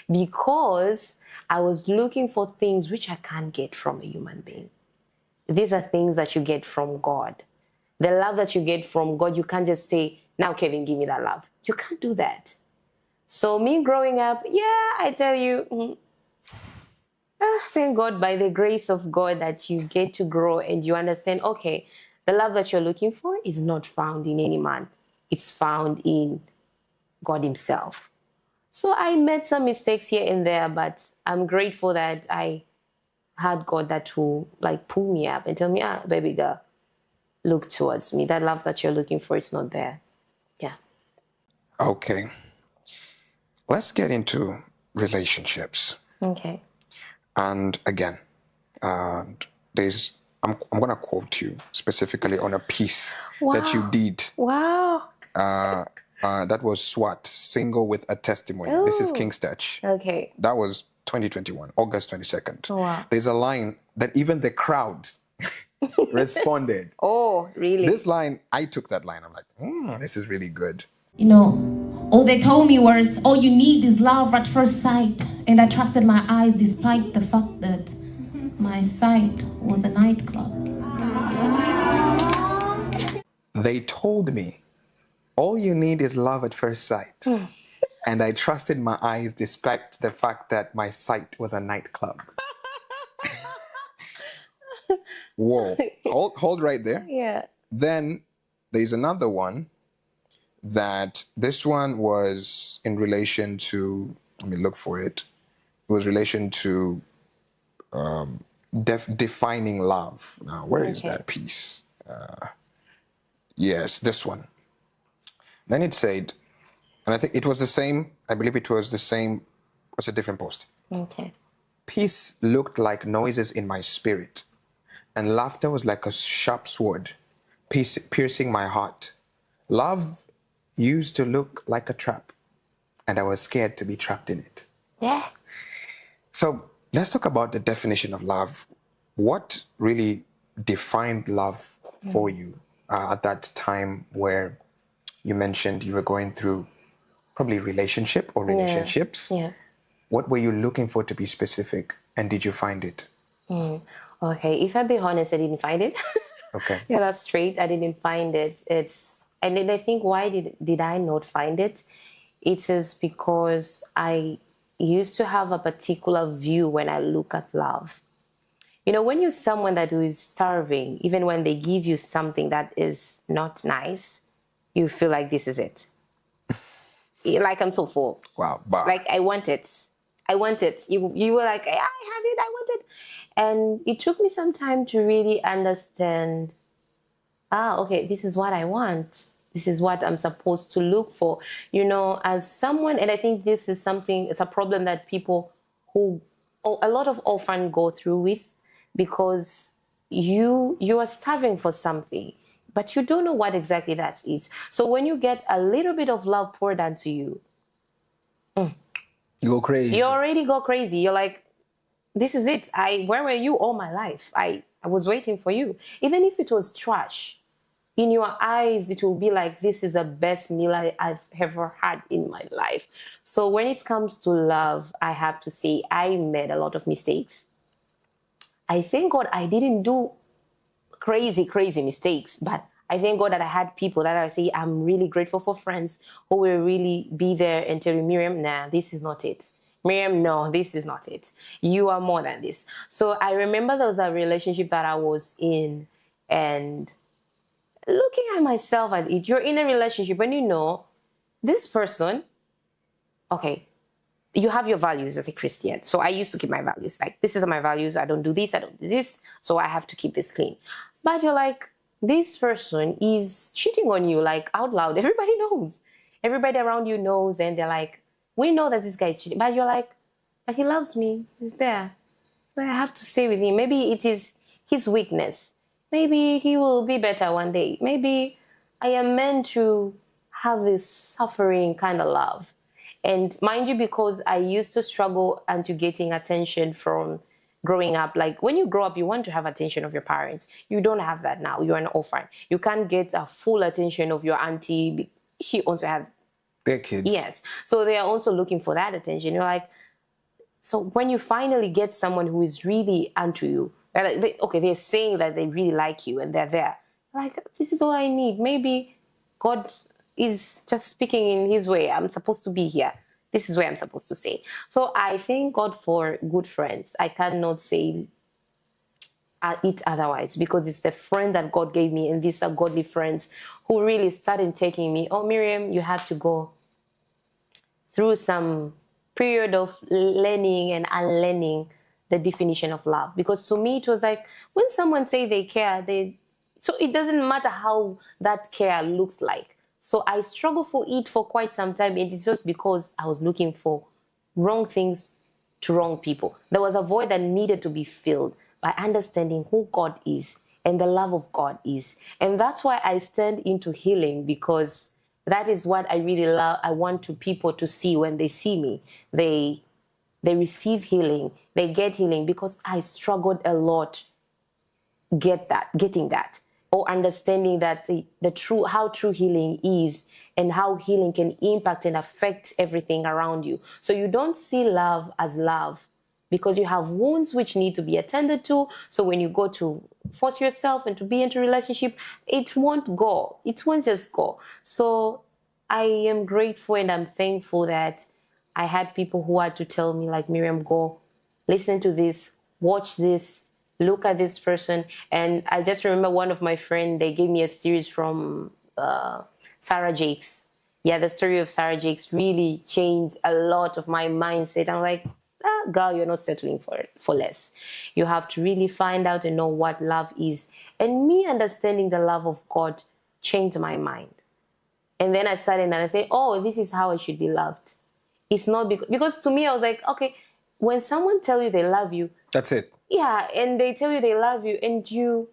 because I was looking for things which I can't get from a human being. These are things that you get from God. The love that you get from God, you can't just say, now, Kevin, give me that love. You can't do that. So me growing up, I tell you, thank God, by the grace of God, that you get to grow and you understand, okay, the love that you're looking for is not found in any man. It's found in God himself. So I made some mistakes here and there, but I'm grateful that I had God that will pull me up and tell me, baby girl, look towards me. That love that you're looking for is not there. Yeah. Okay. Let's get into relationships. Okay. And again, there's I'm gonna quote you specifically on a piece that you Wow. did. Wow. That was SWAT, Single with a Testimony. This is Ooh. King's Touch. Okay. That was 2021, August 22nd. Wow. There's a line that even the crowd responded. Oh, really? This line, I took that line. I'm like, this is really good. You know, all they told me was, all you need is love at first sight. And I trusted my eyes despite the fact that my sight was a nightclub. They told me, all you need is love at first sight. And I trusted my eyes despite the fact that my sight was a nightclub. Whoa. Hold right there. Yeah. Then there's another one that this one was in relation to, let me look for it. It was relation to defining love. Now, where is that piece? Yes, this one. Then it said, and I think it was the same, I believe it was the same, it was a different post. Okay. Peace looked like noises in my spirit, and laughter was like a sharp sword, piercing my heart. Love used to look like a trap, and I was scared to be trapped in it. Yeah. So let's talk about the definition of love. What really defined love for you at that time where you mentioned you were going through probably relationship or relationships? Yeah. What were you looking for, to be specific, and did you find it? Okay. If I be honest, I didn't find it. Okay. Yeah, that's straight. I didn't find it. And then I think why did I not find it? It is because I used to have a particular view when I look at love. You know, when you're someone that is starving, even when they give you something that is not nice, you feel like this is it. Like I'm so full. Wow. Bah. Like I want it. I want it. You were like, I have it, I want it. And it took me some time to really understand, okay, this is what I want. This is what I'm supposed to look for. You know, as someone, and I think this is something, it's a problem that people a lot of orphans go through with, because you are starving for something, but you don't know what exactly that is. So when you get a little bit of love poured onto you, You go crazy. you already go crazy. You're like, this is it. Where were you all my life? I was waiting for you. Even if it was trash, in your eyes, it will be like, this is the best meal I've ever had in my life. So when it comes to love, I have to say I made a lot of mistakes. I thank God I didn't do crazy mistakes, but I thank God that I had people that I say, I'm really grateful for friends who will really be there and tell you, Miriam, nah, this is not it. Miriam, no, this is not it. You are more than this. So I remember there was a relationship that I was in, and looking at myself at it, you're in a relationship and you know this person, okay, you have your values as a Christian. So I used to keep my values. Like, this is my values. I don't do this. I don't do this. So I have to keep this clean. But you're like, this person is cheating on you, like out loud. Everybody knows. Everybody around you knows. And they're like, we know that this guy is cheating. But you're like, but he loves me. He's there. So I have to stay with him. Maybe it is his weakness. Maybe he will be better one day. Maybe I am meant to have this suffering kind of love. And mind you, because I used to struggle into getting attention from growing up. Like, when you grow up, you want to have attention of your parents. You don't have that now. You're an orphan. You can't get a full attention of your auntie. She also has their kids. Yes. So they are also looking for that attention. You're like, so when you finally get someone who is really unto you, they're saying that they really like you and they're there. Like, this is all I need. Maybe God is just speaking in his way. I'm supposed to be here. This is where I'm supposed to say. So I thank God for good friends. I cannot say it otherwise, because it's the friend that God gave me, and these are godly friends who really started taking me, oh, Miriam, you have to go through some period of learning and unlearning the definition of love. Because to me, it was like, when someone say they care, so it doesn't matter how that care looks like. So I struggled for it for quite some time, and it's just because I was looking for wrong things to wrong people. There was a void that needed to be filled, by understanding who God is and the love of God is. And that's why I stand into healing, because that is what I really love. I want to people to see when they see me. They receive healing, they get healing, because I struggled a lot getting that, or understanding that the true, how true healing is, and how healing can impact and affect everything around you. So you don't see love as love, because you have wounds which need to be attended to. So when you go to force yourself and to be into a relationship, it won't go. It won't just go. So I am grateful and I'm thankful that I had people who had to tell me, like, Miriam, go listen to this, watch this, look at this person. And I just remember one of my friends, they gave me a series from Sarah Jakes. Yeah, the story of Sarah Jakes really changed a lot of my mindset. I'm like, girl, you're not settling for less. You have to really find out and know what love is. And me understanding the love of God changed my mind. And then I started and I said, oh, this is how I should be loved. It's not because to me, I was like, okay, when someone tell you they love you, that's it. Yeah, and they tell you they love you, and you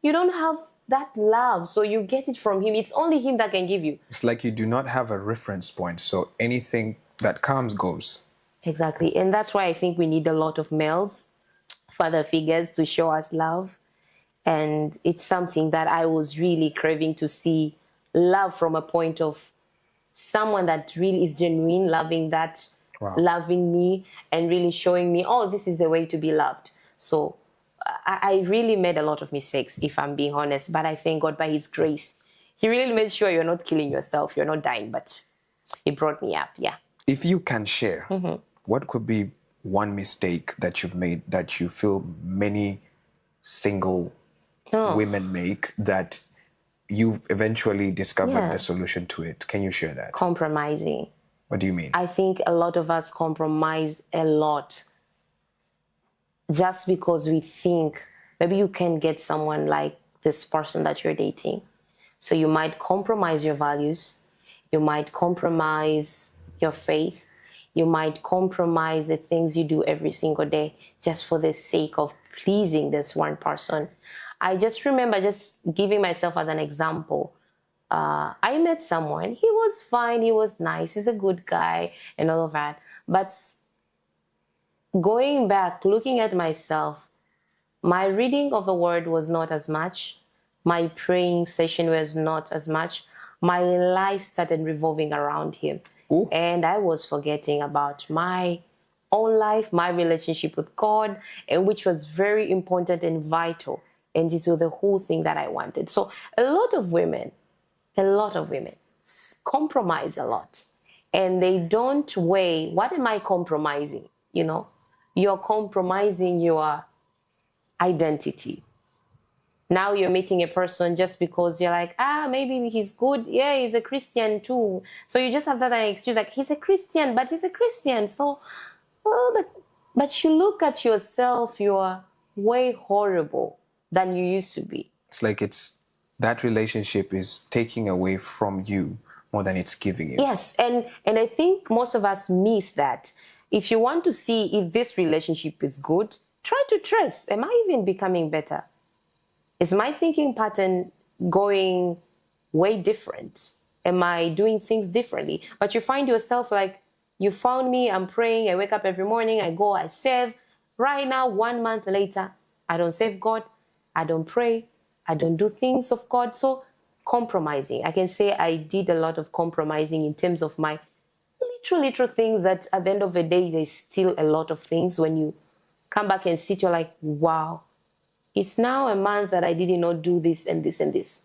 don't have that love, so you get it from him. It's only him that can give you. It's like you do not have a reference point, so anything that comes goes. Exactly, and that's why I think we need a lot of males, father figures, to show us love. And it's something that I was really craving to see, love from a point of someone that really is genuine, loving that, Wow. loving me, and really showing me, oh, this is the way to be loved. So I really made a lot of mistakes, if I'm being honest, but I thank God by his grace. He really made sure you're not killing yourself, you're not dying, but he brought me up, yeah. If you can share, what could be one mistake that you've made that you feel many single women make that you eventually discovered the solution to it? Can you share that? Compromising. What do you mean? I think a lot of us compromise a lot just because we think maybe you can get someone like this person that you're dating. So you might compromise your values. You might compromise your faith. You might compromise the things you do every single day just for the sake of pleasing this one person. I just remember just giving myself as an example. I met someone, he was fine, he was nice, he's a good guy and all of that. But going back, looking at myself, my reading of the word was not as much. My praying session was not as much. My life started revolving around him. Ooh. And I was forgetting about my own life, my relationship with God, and which was very important and vital. And this was the whole thing that I wanted. So a lot of women compromise a lot. And they don't weigh, what am I compromising? You know, you're compromising your identity. Now you're meeting a person just because you're like, maybe he's good. Yeah, he's a Christian too. So you just have that excuse, like, he's a Christian, but he's a Christian. So, but you look at yourself, you're way horrible than you used to be. It's like that relationship is taking away from you more than it's giving you. Yes, and I think most of us miss that. If you want to see if this relationship is good, try to trace, am I even becoming better? Is my thinking pattern going way different? Am I doing things differently? But you find yourself like, you found me, I'm praying, I wake up every morning, I go, I serve. Right now, 1 month later, I don't serve God, I don't pray, I don't do things of God. So compromising. I can say I did a lot of compromising in terms of my little things that at the end of the day, there's still a lot of things. When you come back and sit, you're like, wow, it's now a month that I did not do this and this and this.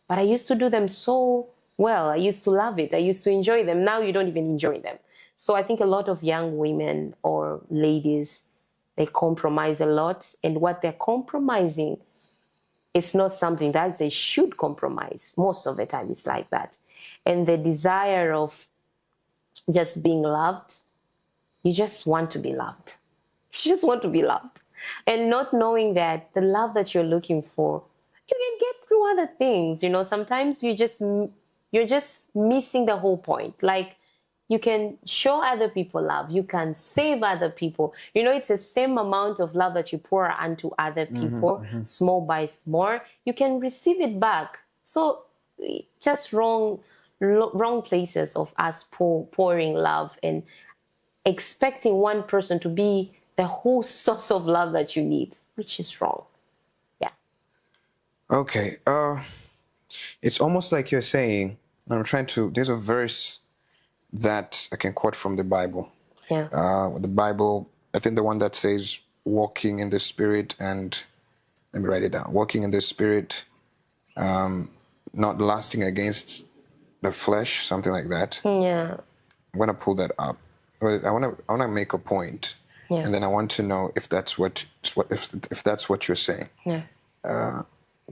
But I used to do them so well. I used to love it. I used to enjoy them. Now you don't even enjoy them. So I think a lot of young women or ladies, they compromise a lot. And what they're compromising is not something that they should compromise. Most of the time it's like that. And the desire of just being loved, you just want to be loved. You just want to be loved. And not knowing that the love that you're looking for, you can get through other things. You know, sometimes you're just missing the whole point. Like, you can show other people love. You can save other people. You know, it's the same amount of love that you pour onto other people, small by small. You can receive it back. So just wrong places of us pouring love and expecting one person to be the whole source of love that you need, which is wrong. Yeah. Okay. It's almost like you're saying, there's a verse that I can quote from the Bible. Yeah. The Bible, I think the one that says, walking in the Spirit, and let me write it down. Walking in the Spirit, not lusting against the flesh, something like that. Yeah. I'm gonna pull that up. I wanna make a point, and then I want to know if that's if that's what you're saying. Yeah.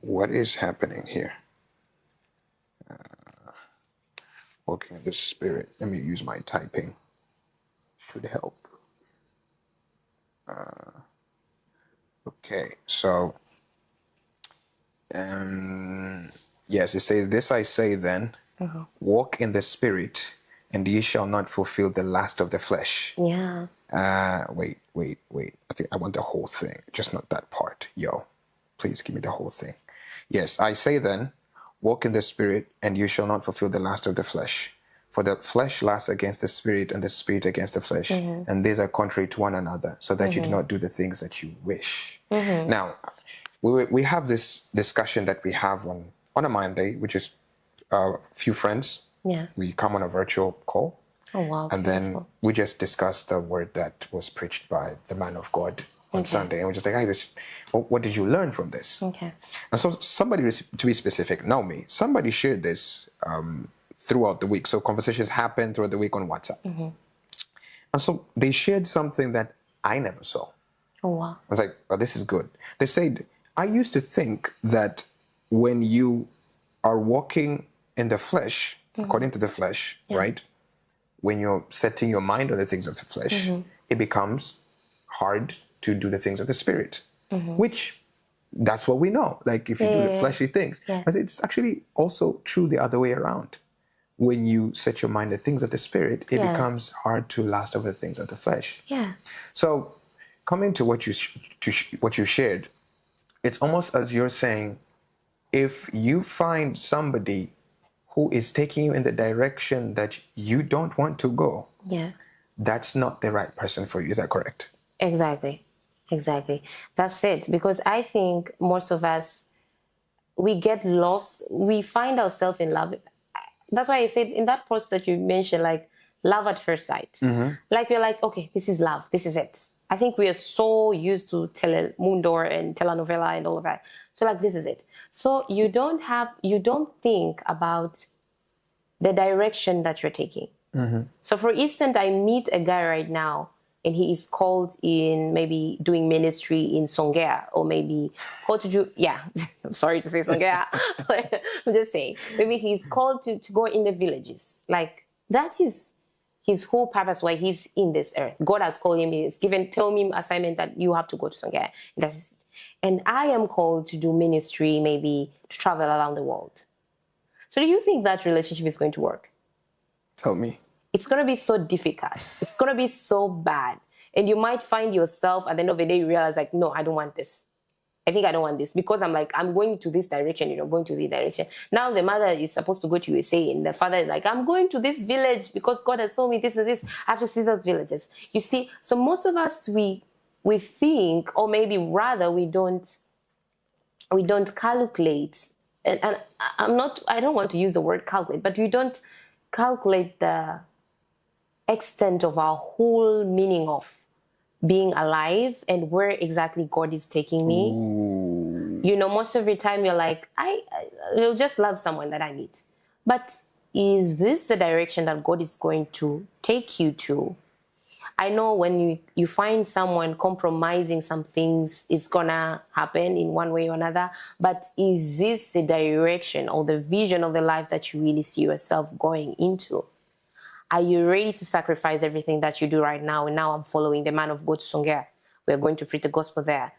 What is happening here? Walking in the Spirit. Let me use my typing. Should help. Okay, so yes, it says, "This I say then, walk in the Spirit, and ye shall not fulfill the lust of the flesh." Yeah. Wait. I think I want the whole thing, just not that part. Yo, please give me the whole thing. Yes, I say then, walk in the Spirit, and you shall not fulfill the lust of the flesh. For the flesh lusts against the Spirit, and the Spirit against the flesh. And these are contrary to one another, so that you do not do the things that you wish. Now, we have this discussion that we have on a Monday, which is a few friends. Yeah. We come on a virtual call. Oh, wow. And then we just discussed the word that was preached by the man of God on Sunday. And we're just like, hey, what did you learn from this? Okay. And so somebody, to be specific, Naomi, somebody shared this throughout the week. So conversations happened throughout the week on WhatsApp. And so they shared something that I never saw. Oh, wow. I was like, oh, this is good. They said, I used to think that when you are walking in the flesh, according to the flesh, right? When you're setting your mind on the things of the flesh, it becomes hard to do the things of the Spirit, which that's what we know. Like if you do the fleshly things, but it's actually also true the other way around. When you set your mind on the things of the Spirit, it becomes hard to last over the things of the flesh. Yeah. So coming to what you shared, it's almost as you're saying, if you find somebody who is taking you in the direction that you don't want to go, that's not the right person for you. Is that correct? Exactly. That's it. Because I think most of us, we get lost. We find ourselves in love. That's why I said in that process that you mentioned, like love at first sight. Like we're like, okay, this is love. This is it. I think we are so used to Telemundo and telenovela and all of that. So like, this is it. So you don't think about the direction that you're taking. So for instance, I meet a guy right now and he is called in maybe doing ministry in Songea, or maybe called to do, I'm sorry to say Songea. I'm just saying, maybe he's called to go in the villages. Like that is his whole purpose why he's in this earth. God has called him, he's told him assignment that you have to go to Songea. That's it. And I am called to do ministry, maybe to travel around the world. So do you think that relationship is going to work? Tell me. It's going to be so difficult. It's going to be so bad. And you might find yourself at the end of the day, you realize like, no, I don't want this. I think I don't want this because I'm going to this direction, going to this direction. Now the mother is supposed to go to USA and the father is like, I'm going to this village because God has told me this and this. I have to see those villages. You see, so most of us, we think, or maybe rather we don't calculate. And I don't want to use the word calculate, but we don't calculate the extent of our whole meaning of being alive and where exactly God is taking me. Ooh. Most of the time you're like, you'll just love someone that I meet. But is this the direction that God is going to take you to? I know when you find someone compromising some things, it's gonna happen in one way or another. But is this the direction or the vision of the life that you really see yourself going into? Are you ready to sacrifice everything that you do right now? And now I'm following the man of God to Songea. We're going to preach the gospel there.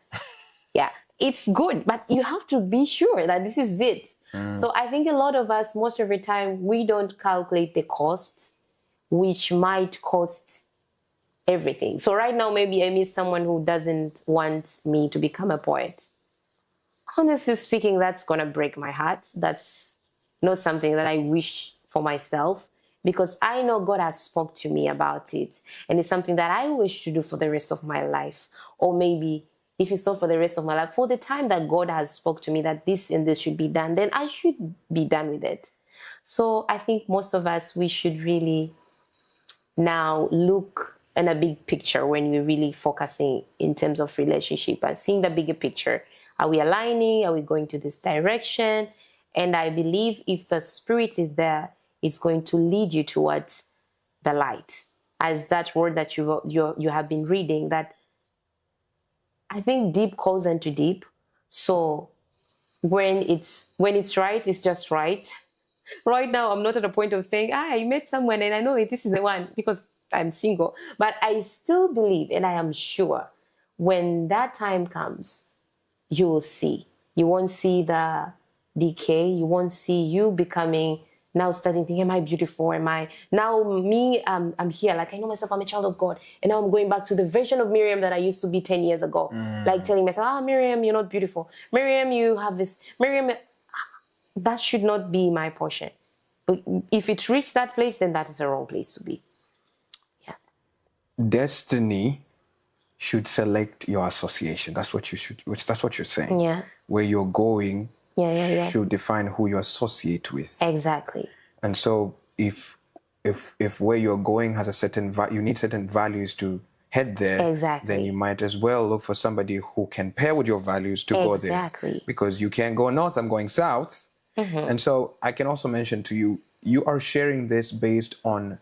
Yeah, it's good, but you have to be sure that this is it. So I think a lot of us, most of the time, we don't calculate the cost. which might cost everything. So right now, maybe I meet someone who doesn't want me to become a poet. Honestly speaking, that's going to break my heart. That's not something that I wish for myself, because I know God has spoke to me about it. And it's something that I wish to do for the rest of my life. Or maybe if it's not for the rest of my life, for the time that God has spoke to me that this and this should be done, then I should be done with it. So I think most of us, we should really now look in a big picture when we're really focusing in terms of relationship and seeing the bigger picture. Are we aligning? Are we going to this direction? And I believe if the Spirit is there, it's going to lead you towards the light. As that word that you have been reading, that I think deep calls into deep. So when it's right, it's just right. Right now, I'm not at a point of saying, I met someone and I know this is the one, because I'm single. But I still believe, and I am sure, when that time comes, you will see. You won't see the decay. You won't see you becoming, now starting thinking, am I beautiful? Am I, now me, I'm here. Like, I know myself, I'm a child of God. And now I'm going back to the version of Miriam that I used to be 10 years ago. Like telling myself, Miriam, you're not beautiful. Miriam, you have this. Miriam, that should not be my portion. But if it reached that place, then that is the wrong place to be. Yeah. Destiny should select your association. That's what you're saying. Yeah. Where you're going should define who you associate with. Exactly. And so if where you're going has a certain you need certain values to head there, exactly, then you might as well look for somebody who can pair with your values to go there. Exactly. Because you can't go north, I'm going south. And so I can also mention to you, you are sharing this based on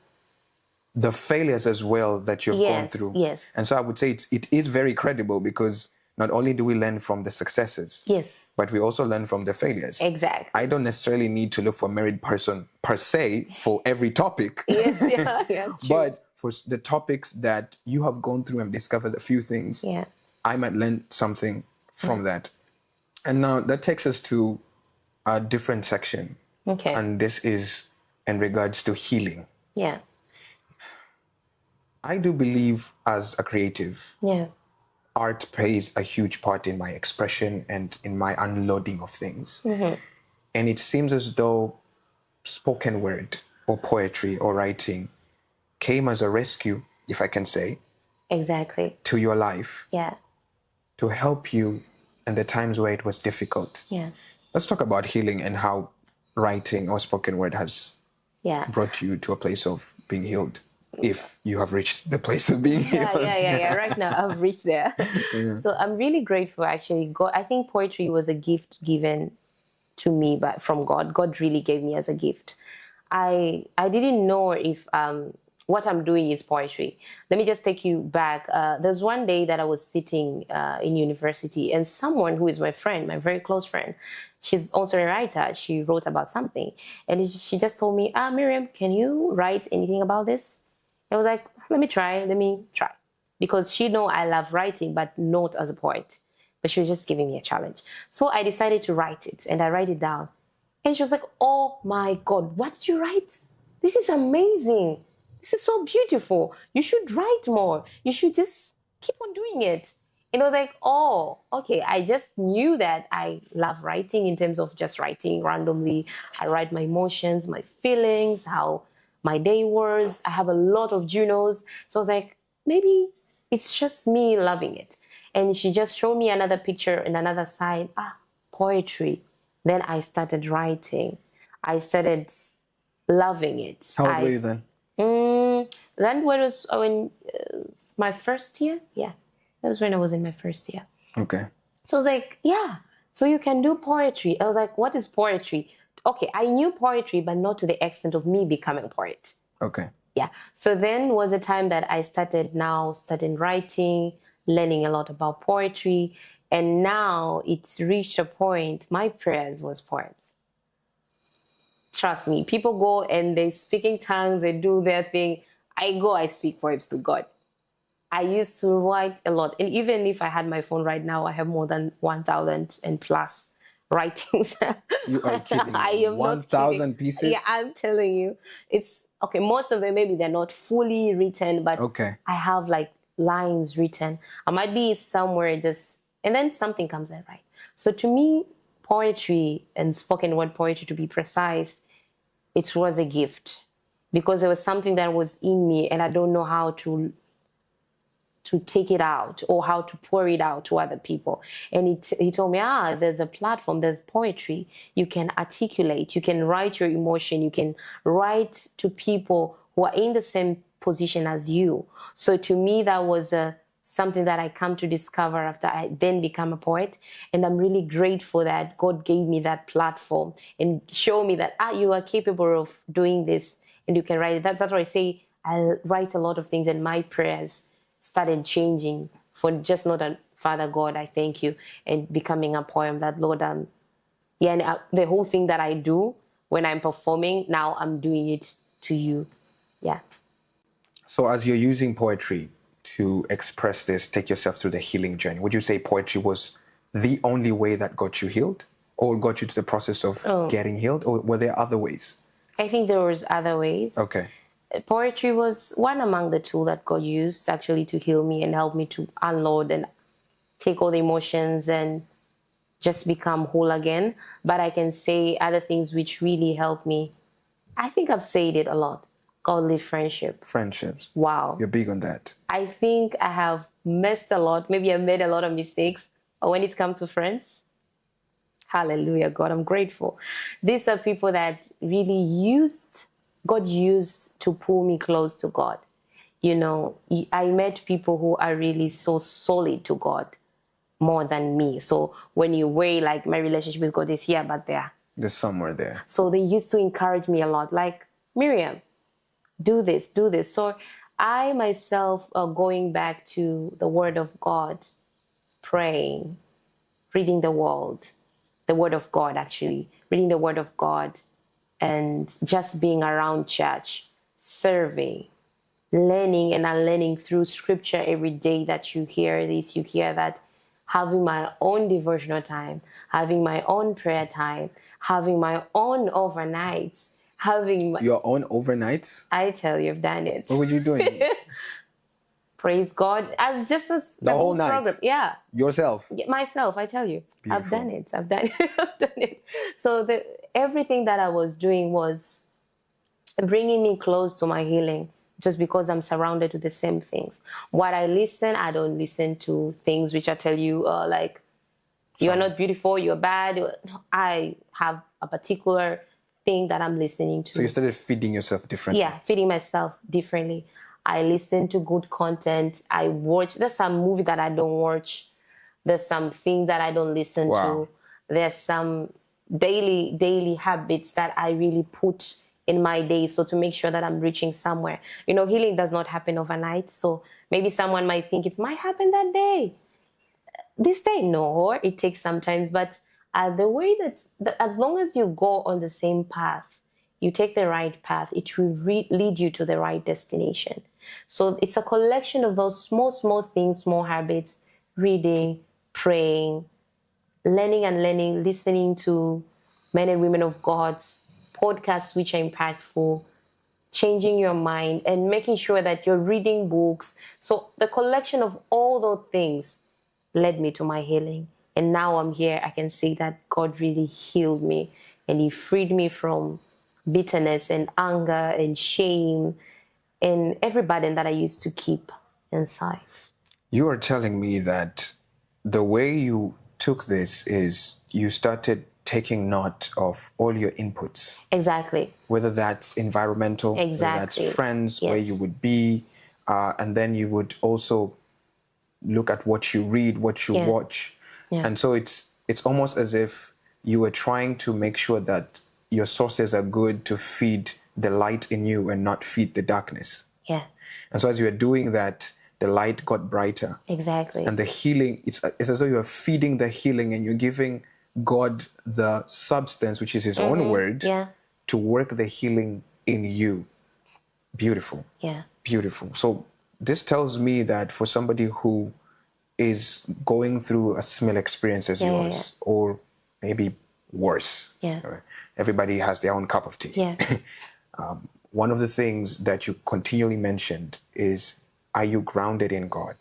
the failures as well that you've gone through. Yes. And so I would say it is very credible, because not only do we learn from the successes, yes, but we also learn from the failures. Exactly. I don't necessarily need to look for a married person per se for every topic. Yes, yeah, that's true. But for the topics that you have gone through and discovered a few things, I might learn something from that. And now that takes us to a different section. Okay. And this is in regards to healing. Yeah. I do believe, as a creative, art plays a huge part in my expression and in my unloading of things. And it seems as though spoken word or poetry or writing came as a rescue, if I can say, exactly, to your life. Yeah. To help you in the times where it was difficult. Yeah. Let's talk about healing and how writing or spoken word has brought you to a place of being healed. If you have reached the place of being healed. Yeah. Right now, I've reached there. So I'm really grateful, actually. God, I think poetry was a gift given to me from God. God really gave me as a gift. I didn't know if what I'm doing is poetry. Let me just take you back. There's one day that I was sitting in university, and someone who is my friend, my very close friend, she's also a writer. She wrote about something, and she just told me, Miriam, can you write anything about this? I was like, let me try. Because she know I love writing, but not as a poet. But she was just giving me a challenge. So I decided to write it, and I write it down. And she was like, oh my God, what did you write? This is amazing. This is so beautiful. You should write more. You should just keep on doing it. And I was like, oh, okay. I just knew that I love writing in terms of just writing randomly. I write my emotions, my feelings, how my day was. I have a lot of journals. So I was like, maybe it's just me loving it. And she just showed me another picture and another side. Poetry. Then I started writing. I started loving it. How old were you then? Then was when my first year. Yeah, that was when I was in my first year. Okay. So I was like, yeah, so you can do poetry. I was like, what is poetry? Okay, I knew poetry, but not to the extent of me becoming a poet. Okay. Yeah. So then was a time that I started writing, learning a lot about poetry. And now it's reached a point, my prayers was poems. Trust me, people go and they speak in tongues, they do their thing. I speak poems to God. I used to write a lot. And even if I had my phone right now, I have more than 1,000 and plus writings. You are kidding. I am 1,000 pieces? Yeah, I'm telling you. It's okay, most of them, maybe they're not fully written, but Okay. I have like lines written. I might be somewhere just, and then something comes out, right? So to me, poetry and spoken word poetry, to be precise, it was a gift because there was something that was in me and I don't know how to take it out or how to pour it out to other people. And he told me, there's a platform, there's poetry. You can articulate, you can write your emotion, you can write to people who are in the same position as you. So to me, that was something that I come to discover after I then become a poet. And I'm really grateful that God gave me that platform and showed me that, you are capable of doing this and you can write it. That's what I say. I write a lot of things and my prayers started changing for just not a Father God, I thank you, and becoming a poem that, Lord, and the whole thing that I do when I'm performing, now I'm doing it to you. Yeah. So as you're using poetry to express this, take yourself through the healing journey, would you say poetry was the only way that got you healed or got you to the process of getting healed, or were there other ways? I think there was other ways. Okay. Poetry was one among the tools that God used actually to heal me and help me to unload and take all the emotions and just become whole again. But I can say other things which really helped me. I think I've said it a lot. Godly friendship. Friendships. Wow. You're big on that. I think I have messed a lot. Maybe I made a lot of mistakes when it comes to friends. Hallelujah, God, I'm grateful. These are people that really God used to pull me close to God. You know, I met people who are really so solid to God more than me. So when you weigh, like, my relationship with God is here, but there. There's somewhere there. So they used to encourage me a lot, like, Miriam, do this, do this. So I myself, going back to the Word of God, praying, reading the Word of God, actually, reading the Word of God, and just being around church, serving, learning and unlearning through scripture every day that you hear this, you hear that, having my own devotional time, having my own prayer time, having my own overnights, your own overnights? I tell you, I've done it. What were you doing? Praise God. As just as the whole night? program. Yeah. Yourself? Myself, I tell you. Beautiful. I've done it. I've done it. So everything that I was doing was bringing me close to my healing, just because I'm surrounded with the same things. What I don't listen to things which I tell you, like, you are not beautiful, you're bad. I have a particular thing that I'm listening to. So you started feeding yourself differently? Yeah, feeding myself differently. I listen to good content. I watch. There's some movie that I don't watch. There's some things that I don't listen to. There's some daily habits that I really put in my day, so to make sure that I'm reaching somewhere. You know, healing does not happen overnight. So maybe someone might think it might happen that day. This day, no, it takes some time. But the way that as long as you go on the same path, you take the right path, it will lead you to the right destination. So it's a collection of those small things, small habits, reading, praying, learning and learning, listening to men and women of God's podcasts which are impactful, changing your mind, and making sure that you're reading books. So the collection of all those things led me to my healing. And now I'm here. I can say that God really healed me and He freed me from bitterness and anger and shame and every burden that I used to keep inside. You are telling me that the way you took this is you started taking note of all your inputs. Exactly. Whether that's environmental, whether that's friends, where you would be, and then you would also look at what you read, what you watch. Yeah. And so it's almost as if you were trying to make sure that your sources are good to feed the light in you and not feed the darkness. Yeah. And so as you were doing that, the light got brighter. Exactly. And the healing, it's as though you're feeding the healing and you're giving God the substance, which is His own word, to work the healing in you. Beautiful. Yeah. Beautiful. So this tells me that for somebody who is going through a similar experience as yours, or maybe worse. Yeah. Everybody has their own cup of tea. Yeah. one of the things that you continually mentioned is, are you grounded in God?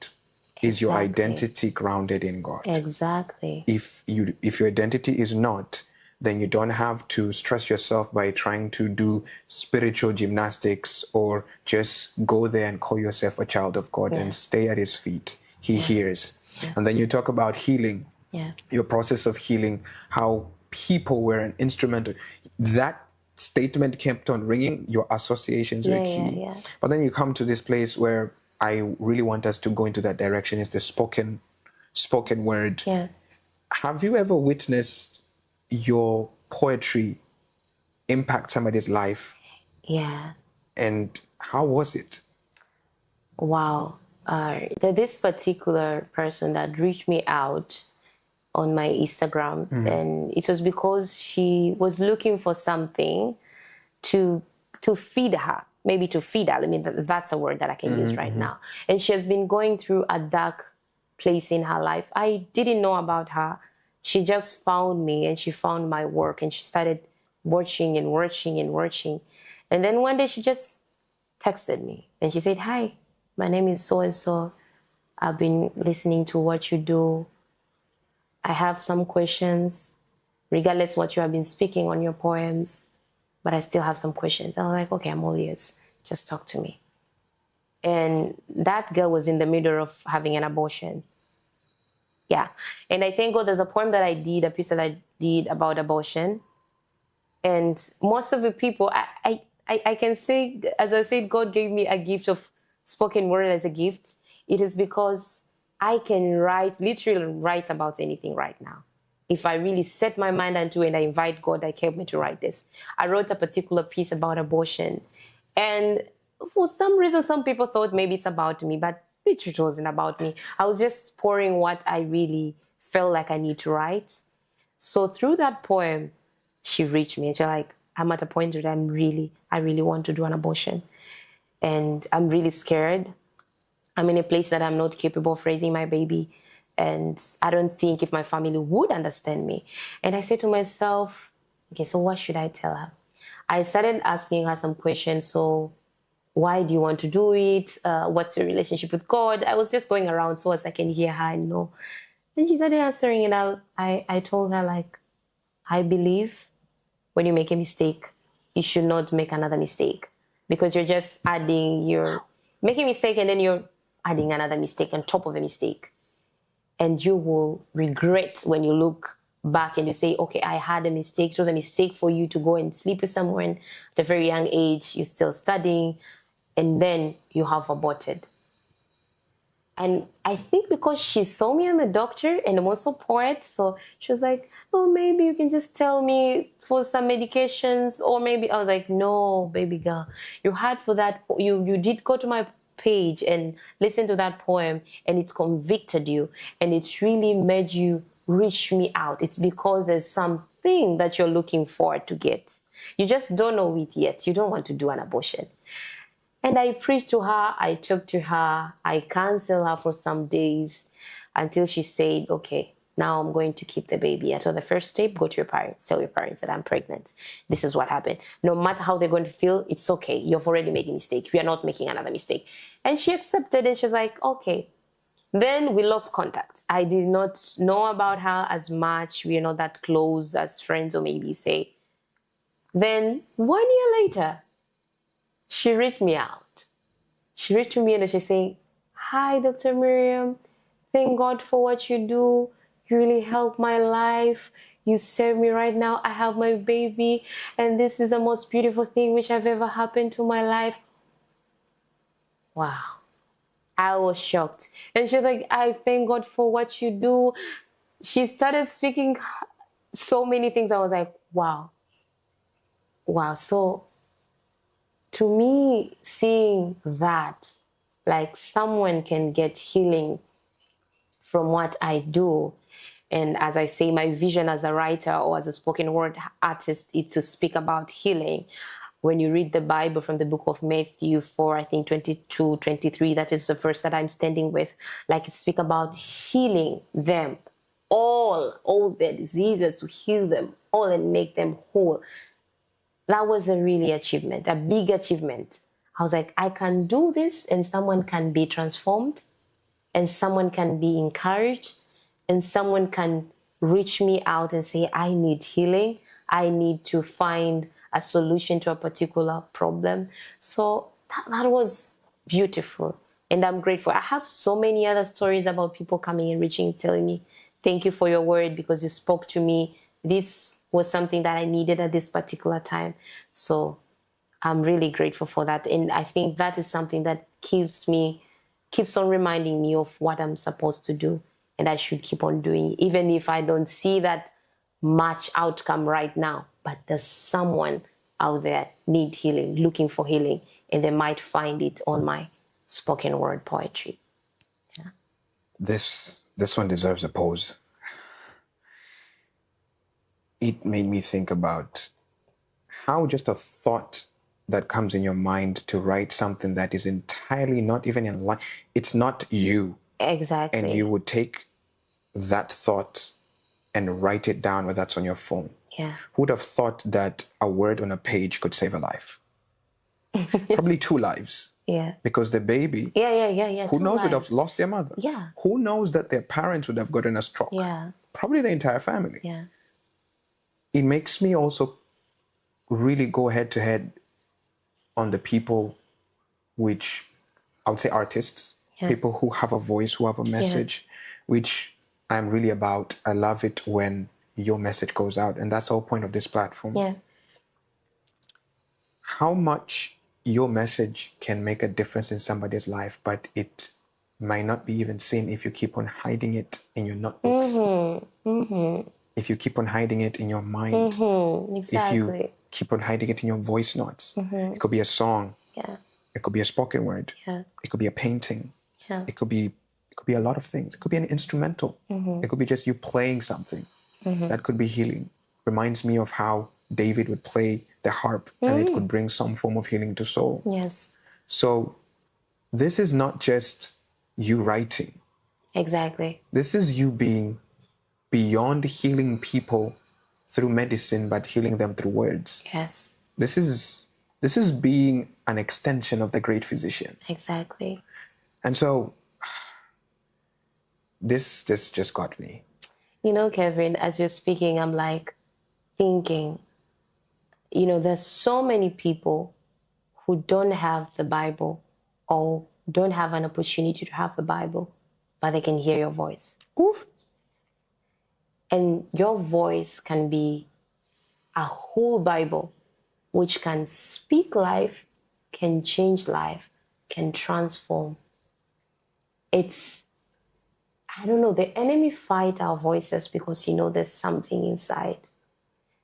Is your identity grounded in God? Exactly. If your identity is not, then you don't have to stress yourself by trying to do spiritual gymnastics or just go there and call yourself a child of God and stay at his feet. He hears. And then you talk about healing, your process of healing, how people were an instrument. That statement kept on ringing, your associations were key. But then you come to this place where I really want us to go into that direction, is the spoken word. Have you ever witnessed your poetry impact somebody's life? And how was it? Wow. This particular person that reached me out on my Instagram, and it was because she was looking for something to feed her, maybe to feed her. I mean, that's a word that I can use right now. And she has been going through a dark place in her life. I didn't know about her. She just found me and she found my work and she started watching and watching and watching. And then one day she just texted me and she said, "Hi, my name is so-and-so. I've been listening to what you do. I have some questions, regardless what you have been speaking on your poems, but I still have some questions." And I'm like, "Okay, I'm all ears. Just talk to me." And that girl was in the middle of having an abortion. And I thank God there's a poem that I did, a piece that I did about abortion. And most of the people, I can say, as I said, God gave me a gift of spoken word as a gift. It is because I can literally write about anything right now. If I really set my mind into it and I invite God that help me to write this. I wrote a particular piece about abortion. And for some reason, some people thought maybe it's about me, but it wasn't about me. I was just pouring what I really felt like I need to write. So through that poem, she reached me and she's like, "I'm at a point where I really want to do an abortion. And I'm really scared. I'm in a place that I'm not capable of raising my baby. And I don't think if my family would understand me." And I said to myself, okay, so what should I tell her? I started asking her some questions. So why do you want to do it? What's your relationship with God? I was just going around so as I can hear her and know. And she started answering, and I told her, like, I believe when you make a mistake, you should not make another mistake, because you're making a mistake and then you're adding another mistake on top of a mistake. And you will regret when you look back and you say, okay, I had a mistake. It was a mistake for you to go and sleep with someone at a very young age. You're still studying, and then you have aborted. And I think because she saw me, I'm a doctor and I'm also a poet, so she was like, "Oh, maybe you can just tell me for some medications," or maybe I was like, "No, baby girl, you had for that. You did go to my page and listen to that poem, and it convicted you, and it's really made you reach me out. It's because there's something that you're looking forward to get. You just don't know it yet. You don't want to do an abortion." And I preached to her, I talked to her, I counseled her for some days until she said, "Okay, now I'm going to keep the baby." I told her, the first step, go to your parents, tell your parents that I'm pregnant. This is what happened. No matter how they're going to feel, it's okay. You've already made a mistake. We are not making another mistake. And she accepted and she's like, okay. Then we lost contact. I did not know about her as much. We are not that close as friends, or maybe you say. Then 1 year later, she reached me out. She reached me and she's saying, "Hi, Dr. Miriam. Thank God for what you do. You really help my life. You save me right now. I have my baby. And this is the most beautiful thing which have ever happened to my life." Wow. I was shocked. And she's like, "I thank God for what you do." She started speaking so many things. I was like, wow. Wow. So to me, seeing that, like, someone can get healing from what I do. And as I say, my vision as a writer or as a spoken word artist is to speak about healing. When you read the Bible from the book of Matthew 4, I think 22, 23, that is the verse that I'm standing with. Like, it speaks about healing them, all their diseases, to heal them all and make them whole. that was a really achievement, a big achievement. I was like, I can do this, and someone can be transformed, and someone can be encouraged, and someone can reach me out and say, I need healing. I need to find a solution to a particular problem. So that was beautiful. And I'm grateful. I have so many other stories about people coming and reaching, telling me, thank you for your word because you spoke to me. This was something that I needed at this particular time. So I'm really grateful for that. And I think that is something that keeps on reminding me of what I'm supposed to do. And I should keep on doing, even if I don't see that much outcome right now. But there's someone out there need healing, looking for healing, and they might find it on my spoken word poetry. Yeah. This one deserves a pause. It made me think about how just a thought that comes in your mind to write something that is entirely not even in line. It's not you. Exactly. And you would take that thought and write it down, whether that's on your phone. Yeah. Who would have thought that a word on a page could save a life? Probably 2 lives. Yeah. Because the baby, yeah. who 2 knows, would lives. have lost their mother. Yeah. Who knows that their parents would have gotten a stroke. Yeah. Probably the entire family. Yeah. It makes me also really go head to head on the people, which I would say artists, people who have a voice, who have a message, which I'm really about. I love it when your message goes out, and that's the whole point of this platform. Yeah. How much your message can make a difference in somebody's life, but it might not be even seen if you keep on hiding it in your notebooks. If you keep on hiding it in your mind. Exactly. If you keep on hiding it in your voice notes. It could be a song. Yeah. It could be a spoken word. Yeah. It could be a painting. Yeah. It could be a lot of things. It could be an instrumental. It could be just you playing something. That could be healing. Reminds me of how David would play the harp and it could bring some form of healing to soul. Yes. So this is not just you writing. Exactly. This is you being beyond healing people through medicine, but healing them through words. Yes. This is being an extension of the great physician. Exactly. And so this just got me. You know, Kevin, as you're speaking, I'm like thinking, you know, there's so many people who don't have the Bible or don't have an opportunity to have the Bible, but they can hear your voice. Oof. And your voice can be a whole Bible, which can speak life, can change life, can transform. I don't know, the enemy fight our voices because, you know, there's something inside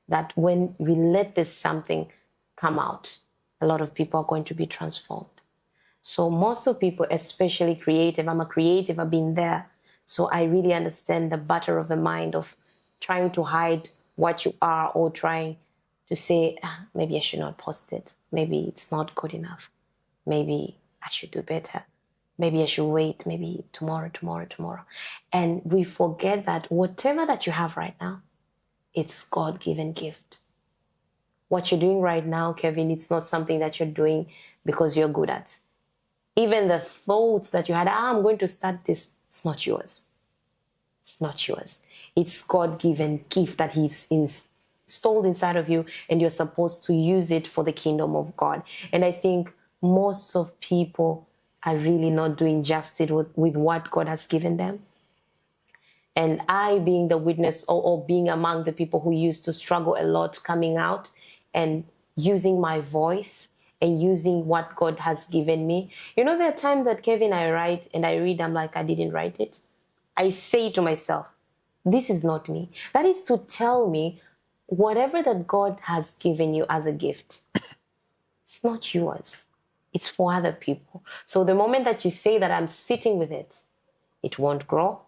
that when we let this something come out, a lot of people are going to be transformed. So most of people, especially creative, I'm a creative, I've been there. So I really understand the battle of the mind of trying to hide what you are or trying to say, maybe I should not post it. Maybe it's not good enough. Maybe I should do better. Maybe I should wait, maybe tomorrow. And we forget that whatever that you have right now, it's God-given gift. What you're doing right now, Kevin, it's not something that you're doing because you're good at. Even the thoughts that you had, I'm going to start this, it's not yours. It's not yours. It's God-given gift that He's installed inside of you, and you're supposed to use it for the kingdom of God. And I think most of people are really not doing justice with what God has given them. And I, being the witness or being among the people who used to struggle a lot coming out and using my voice and using what God has given me. You know, there are times that, Kevin, I write and I read, I'm like, I didn't write it. I say to myself, this is not me. That is to tell me whatever that God has given you as a gift, it's not yours. It's for other people. So the moment that you say that I'm sitting with it, it won't grow.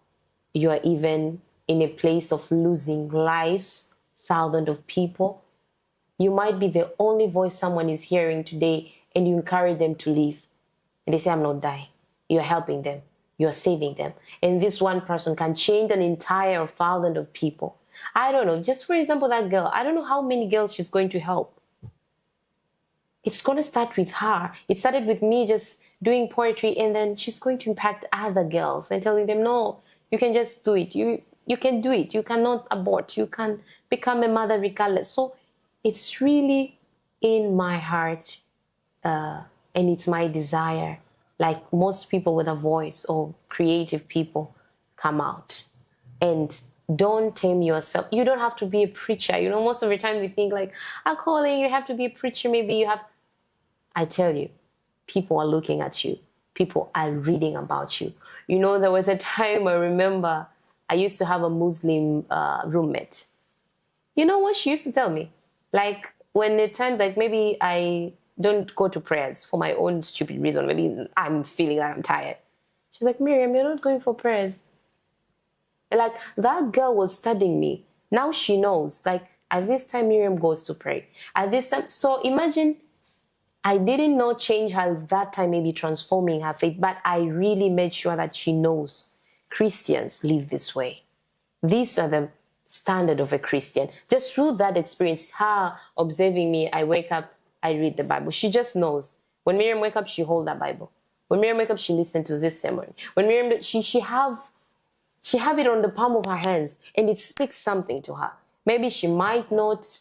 You are even in a place of losing lives, thousands of people. You might be the only voice someone is hearing today, and you encourage them to leave. And they say, I'm not dying. You're helping them. You're saving them. And this one person can change an entire thousand of people. I don't know. Just for example, that girl, I don't know how many girls she's going to help. it's going to start with her. It started with me just doing poetry, and then she's going to impact other girls and telling them, no, you can just do it. You can do it. You cannot abort. You can become a mother regardless. So it's really in my heart, and it's my desire, like most people with a voice or creative people, come out and don't tame yourself. You don't have to be a preacher. You know, most of the time we think like, a calling, you have to be a preacher. Maybe you have. I tell you, people are looking at you. People are reading about you. You know, there was a time I remember I used to have a Muslim roommate. You know what she used to tell me? Like, when it turned, like, maybe I don't go to prayers for my own stupid reason. Maybe I'm feeling like I'm tired. She's like, Miriam, you're not going for prayers. Like, that girl was studying me. Now she knows, like, at this time Miriam goes to pray. At this time, so imagine, I didn't know change her that time, maybe transforming her faith, but I really made sure that she knows Christians live this way. These are the standard of a Christian. Just through that experience, her observing me, I wake up, I read the Bible. She just knows. When Miriam wake up, she hold that Bible. When Miriam wake up, she listen to this sermon. When Miriam, she have it on the palm of her hands, and it speaks something to her. Maybe she might not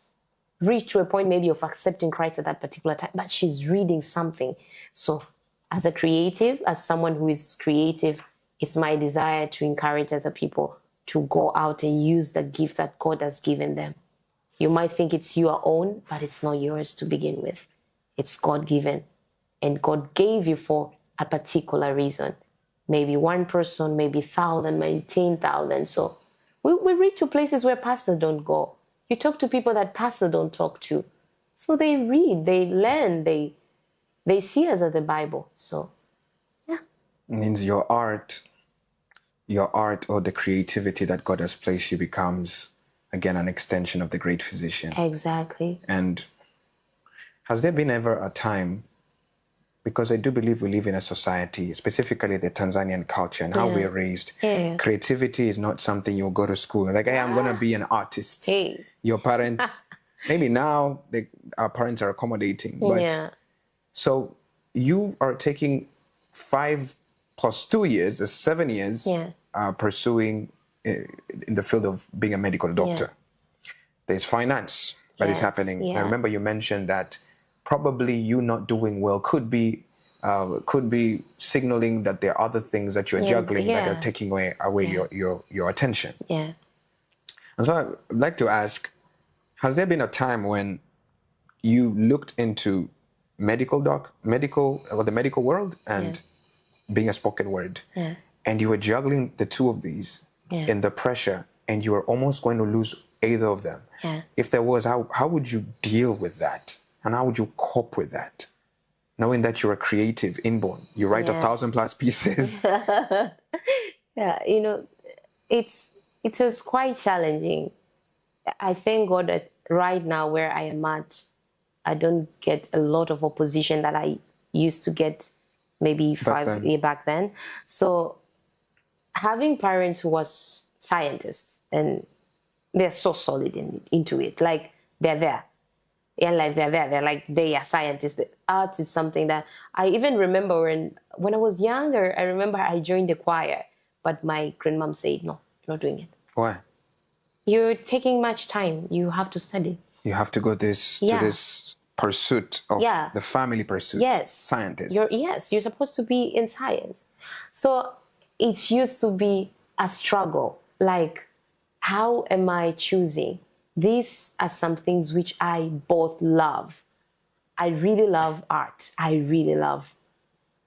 reach to a point maybe of accepting Christ at that particular time, but she's reading something. So as a creative, as someone who is creative, it's my desire to encourage other people to go out and use the gift that God has given them. You might think it's your own, but it's not yours to begin with. It's God-given. And God gave you for a particular reason. Maybe one person, maybe 1,000, maybe 10,000. So we reach to places where pastors don't go. You talk to people that pastors don't talk to. So they read, they learn, they see us as the Bible. So, yeah. It means your art or the creativity that God has placed you becomes, again, an extension of the great physician. Exactly. And has there been ever a time, because I do believe we live in a society, specifically the Tanzanian culture and how we are raised, creativity is not something you'll go to school. Like, hey, I'm going to be an artist. Hey. Your parents, maybe now our parents are accommodating. But so you are taking 5 + 2 years, 7 years, pursuing in the field of being a medical doctor. There's finance that is happening. I remember you mentioned that probably you not doing well could be signaling that there are other things that you're juggling that are taking away your attention. Yeah. And so I'd like to ask, has there been a time when you looked into the medical world and being a spoken word, and you were juggling the two of these in the pressure, and you were almost going to lose either of them? If there was, how would you deal with that? And how would you cope with that? Knowing that you're a creative inborn, you write 1,000+ pieces. You know, it was quite challenging. I thank God that right now where I am at, I don't get a lot of opposition that I used to get maybe 5 years back then. So having parents who was scientists, and they're so solid into it, like they're there. Yeah, like they're there. They're like, they are scientists. The art is something that I even remember when I was younger. I remember I joined the choir, but my grandmom said, no, you're not doing it. Why? You're taking much time. You have to study. You have to go to this pursuit of the family pursuit. Yes. Scientists. You're supposed to be in science. So it used to be a struggle. Like, how am I choosing? These are some things which I both love. I really love art. I really love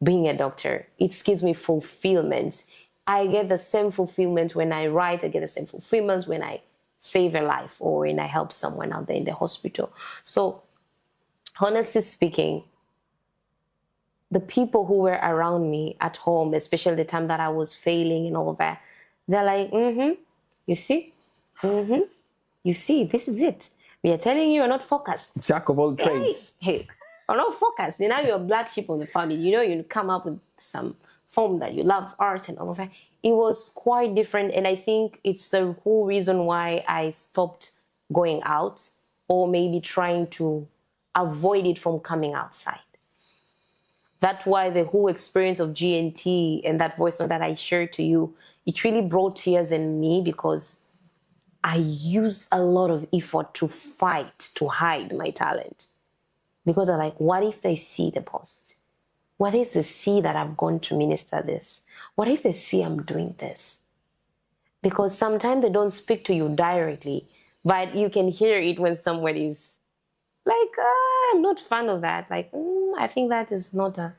being a doctor. It gives me fulfillment. I get the same fulfillment when I write. I get the same fulfillment when I save a life or when I help someone out there in the hospital. So, honestly speaking, the people who were around me at home, especially the time that I was failing and all of that, they're like, you see? You see, this is it. We are telling you, you're not focused. Jack of all trades. Hey, you're not focused. Now you're a black sheep of the family. You know, you come up with some form that you love art and all of that. It was quite different. And I think it's the whole reason why I stopped going out or maybe trying to avoid it from coming outside. That's why the whole experience of GNT and that voice note that I shared to you, it really brought tears in me because I used a lot of effort to fight, to hide my talent. Because I'm like, what if they see the post? What if they see that I've gone to minister this? What if they see I'm doing this? Because sometimes they don't speak to you directly, but you can hear it when somebody's like, I'm not fan of that. Like, I think that is not a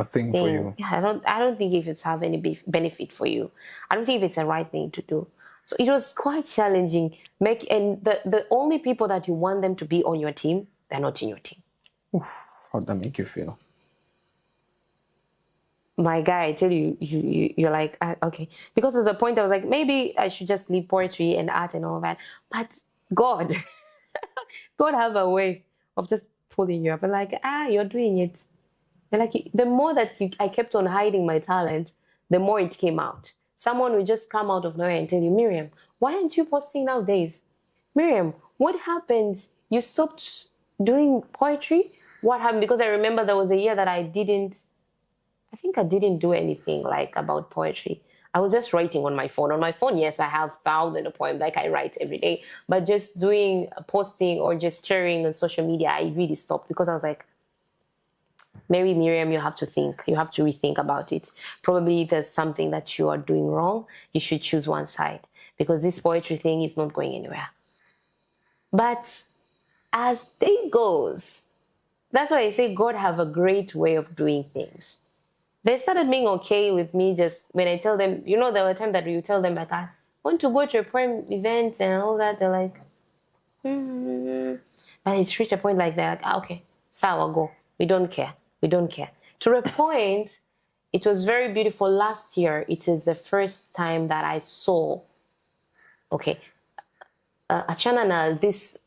thing for you. Yeah, I don't think if it's have any benefit for you. I don't think if it's the right thing to do. So it was quite challenging. And the only people that you want them to be on your team, they're not in your team. Oof, how'd that make you feel? My guy, I tell you, you're like, okay. Because at the point I was like, maybe I should just leave poetry and art and all that. But God, God have a way of just pulling you up and like, you're doing it. And like, the more that I kept on hiding my talent, the more it came out. Someone would just come out of nowhere and tell you, Miriam, why aren't you posting nowadays? Miriam, what happened? You stopped doing poetry? What happened? Because I remember there was a year that I didn't do anything like about poetry. I was just writing on my phone. On my phone, yes, I have thousands of poems, like I write every day. But just doing posting or just sharing on social media, I really stopped because I was like, Miriam, you have to think. You have to rethink about it. Probably there's something that you are doing wrong. You should choose one side because this poetry thing is not going anywhere. But as day goes, that's why I say God have a great way of doing things. They started being okay with me just when I tell them, there were times that you tell them like, I want to go to a poem event and all that. They're like, But it's reached a point like that. Okay, sawa, go. We don't care. We don't care. To a point, it was very beautiful. Last year, it is the first time that I saw, Achanana, this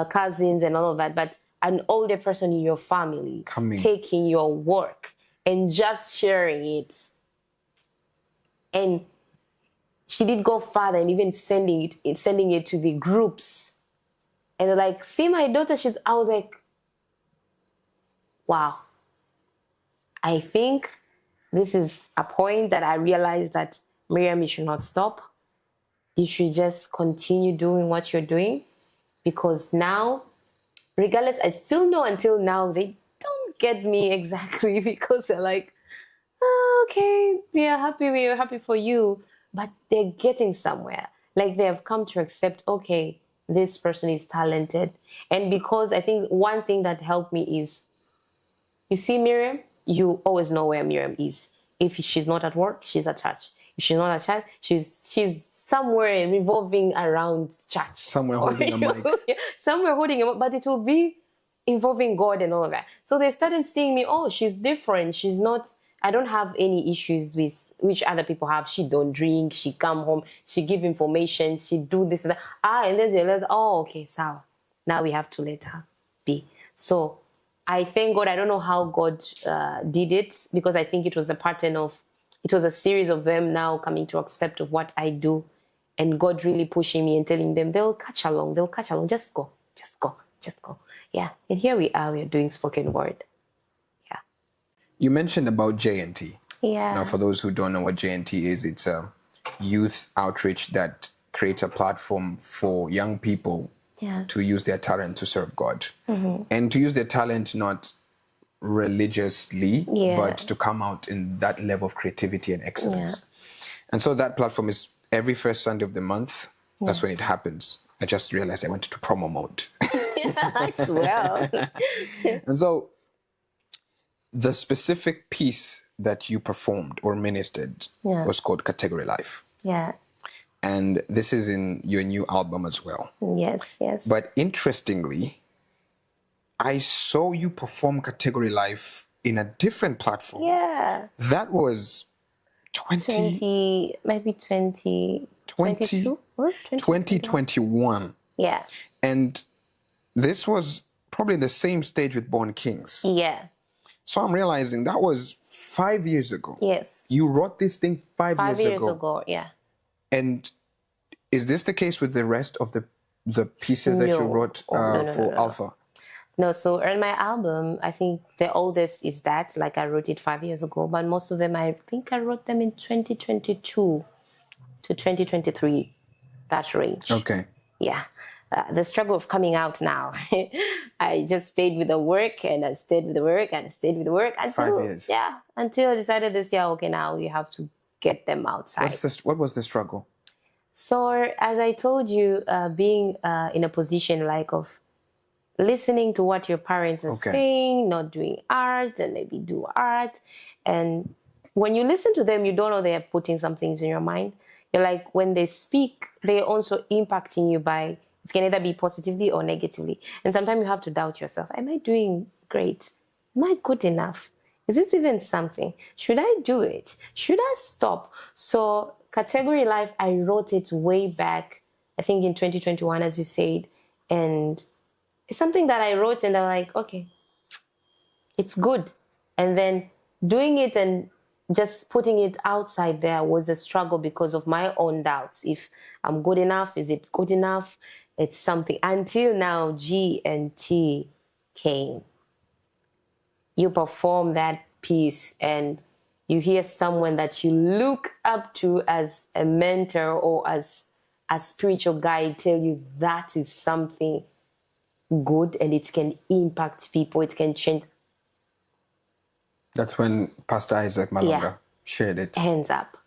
cousins and all of that, but an older person in your family taking your work and just sharing it. And she did go further and even sending it to the groups. And they're like, see my daughter, I was like, wow. I think this is a point that I realized that, Miriam, you should not stop. You should just continue doing what you're doing. Because now, regardless, I still know until now they don't get me exactly because they're like, okay, we are happy for you. But they're getting somewhere. Like they have come to accept, okay, this person is talented. And because I think one thing that helped me is, you see Miriam, you always know where Miriam is. If she's not at work, she's at church. If she's not at church, she's somewhere revolving around church. Somewhere holding a mic. Somewhere holding a mic, but it will be involving God and all of that. So they started seeing me, oh, she's different. She's not, I don't have any issues with which other people have. She don't drink, she come home, she give information, she do this and that. And then they realize, oh, okay, so now we have to let her be. So I thank God. I don't know how God did it because I think it was a series of them now coming to accept of what I do and God really pushing me and telling them they'll catch along, just go. Yeah, and here we are doing spoken word. Yeah. You mentioned about JNT. Yeah. Now, for those who don't know what JNT is, it's a youth outreach that creates a platform for young people to use their talent to serve God. Mm-hmm. And to use their talent not religiously, but to come out in that level of creativity and excellence. Yeah. And so that platform is every first Sunday of the month. Yeah. That's when it happens. I just realized I went into promo mode. As well. And so the specific piece that you performed or ministered was called Category Life. Yeah. And this is in your new album as well. Yes. But interestingly, I saw you perform Category Life in a different platform. Yeah. That was 2021. Yeah. And this was probably the same stage with Born Kings. Yeah. So I'm realizing that was 5 years ago. Yes. You wrote this thing 5 years ago. 5 years ago, yeah. And is this the case with the rest of the pieces that you wrote for Alpha? No, so on my album, I think the oldest is that, like I wrote it 5 years ago, but most of them, I think I wrote them in 2022 to 2023, that range. Okay. Yeah. The struggle of coming out now. I just stayed with the work and I stayed with the work and I stayed with the work until 5 years. Yeah, until I decided this year, okay, now you have to get them outside. What was the struggle? So as I told you, being in a position like of listening to what your parents are saying, not doing art, and maybe do art, and when you listen to them, you don't know they're putting some things in your mind. You're like, when they speak, they're also impacting you by, it can either be positively or negatively. And sometimes you have to doubt yourself. Am I doing great? Am I good enough? Is this even something? Should I do it? Should I stop? So Category Life, I wrote it way back, I think in 2021, as you said. And it's something that I wrote and I'm like, okay, it's good. And then doing it and just putting it outside there was a struggle because of my own doubts. If I'm good enough, is it good enough? It's something. Until now, G and T came. You perform that piece and you hear someone that you look up to as a mentor or as a spiritual guide tell you that is something good and it can impact people, it can change. That's when Pastor Isaac Malonga shared it. Hands up.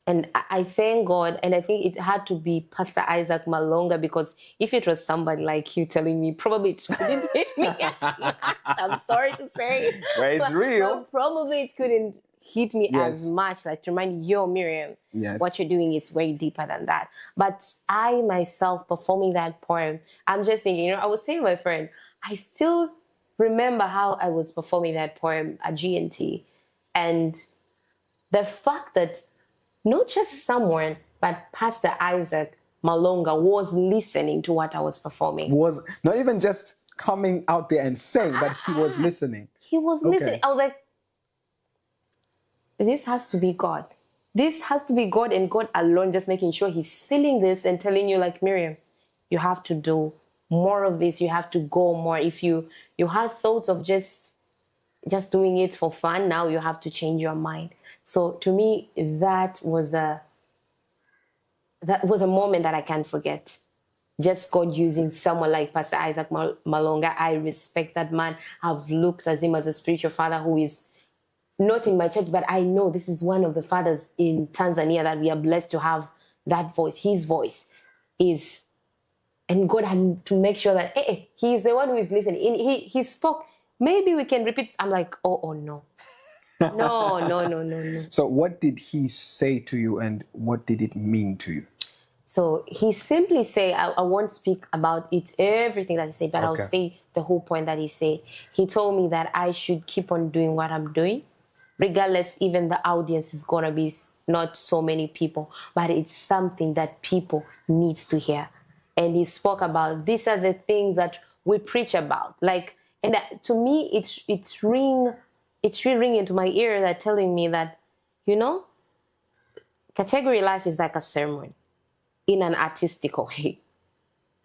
And I thank God, and I think it had to be Pastor Isaac Malonga, because if it was somebody like you telling me, probably it couldn't hit me as much. I'm sorry to say. But it's real. But probably it couldn't hit me as much, like to remind you, Miriam, what you're doing is way deeper than that. But I myself performing that poem, I'm just thinking, I was saying to my friend, I still remember how I was performing that poem at G&T. And the fact that not just someone, but Pastor Isaac Malonga was listening to what I was performing. Was not even just coming out there and saying, but he was listening. He was listening. I was like, this has to be God. This has to be God and God alone, just making sure he's sealing this and telling you, like, Miriam, you have to do more of this. You have to go more. If you have thoughts of just doing it for fun, now you have to change your mind. So to me, that was a moment that I can't forget. Just God using someone like Pastor Isaac Malonga. I respect that man. I've looked at him as a spiritual father who is not in my church, but I know this is one of the fathers in Tanzania that we are blessed to have that voice. His voice is, and God had to make sure that he is the one who is listening. He spoke. Maybe we can repeat. I'm like, oh no. No. So what did he say to you and what did it mean to you? So he simply said, I won't speak about it, everything that he said, but I'll say the whole point that he said. He told me that I should keep on doing what I'm doing, regardless, even the audience is going to be not so many people, but it's something that people needs to hear. And he spoke about, these are the things that we preach about. Like, and to me, it's ringing into my ear that telling me that, Category Life is like a sermon in an artistic way.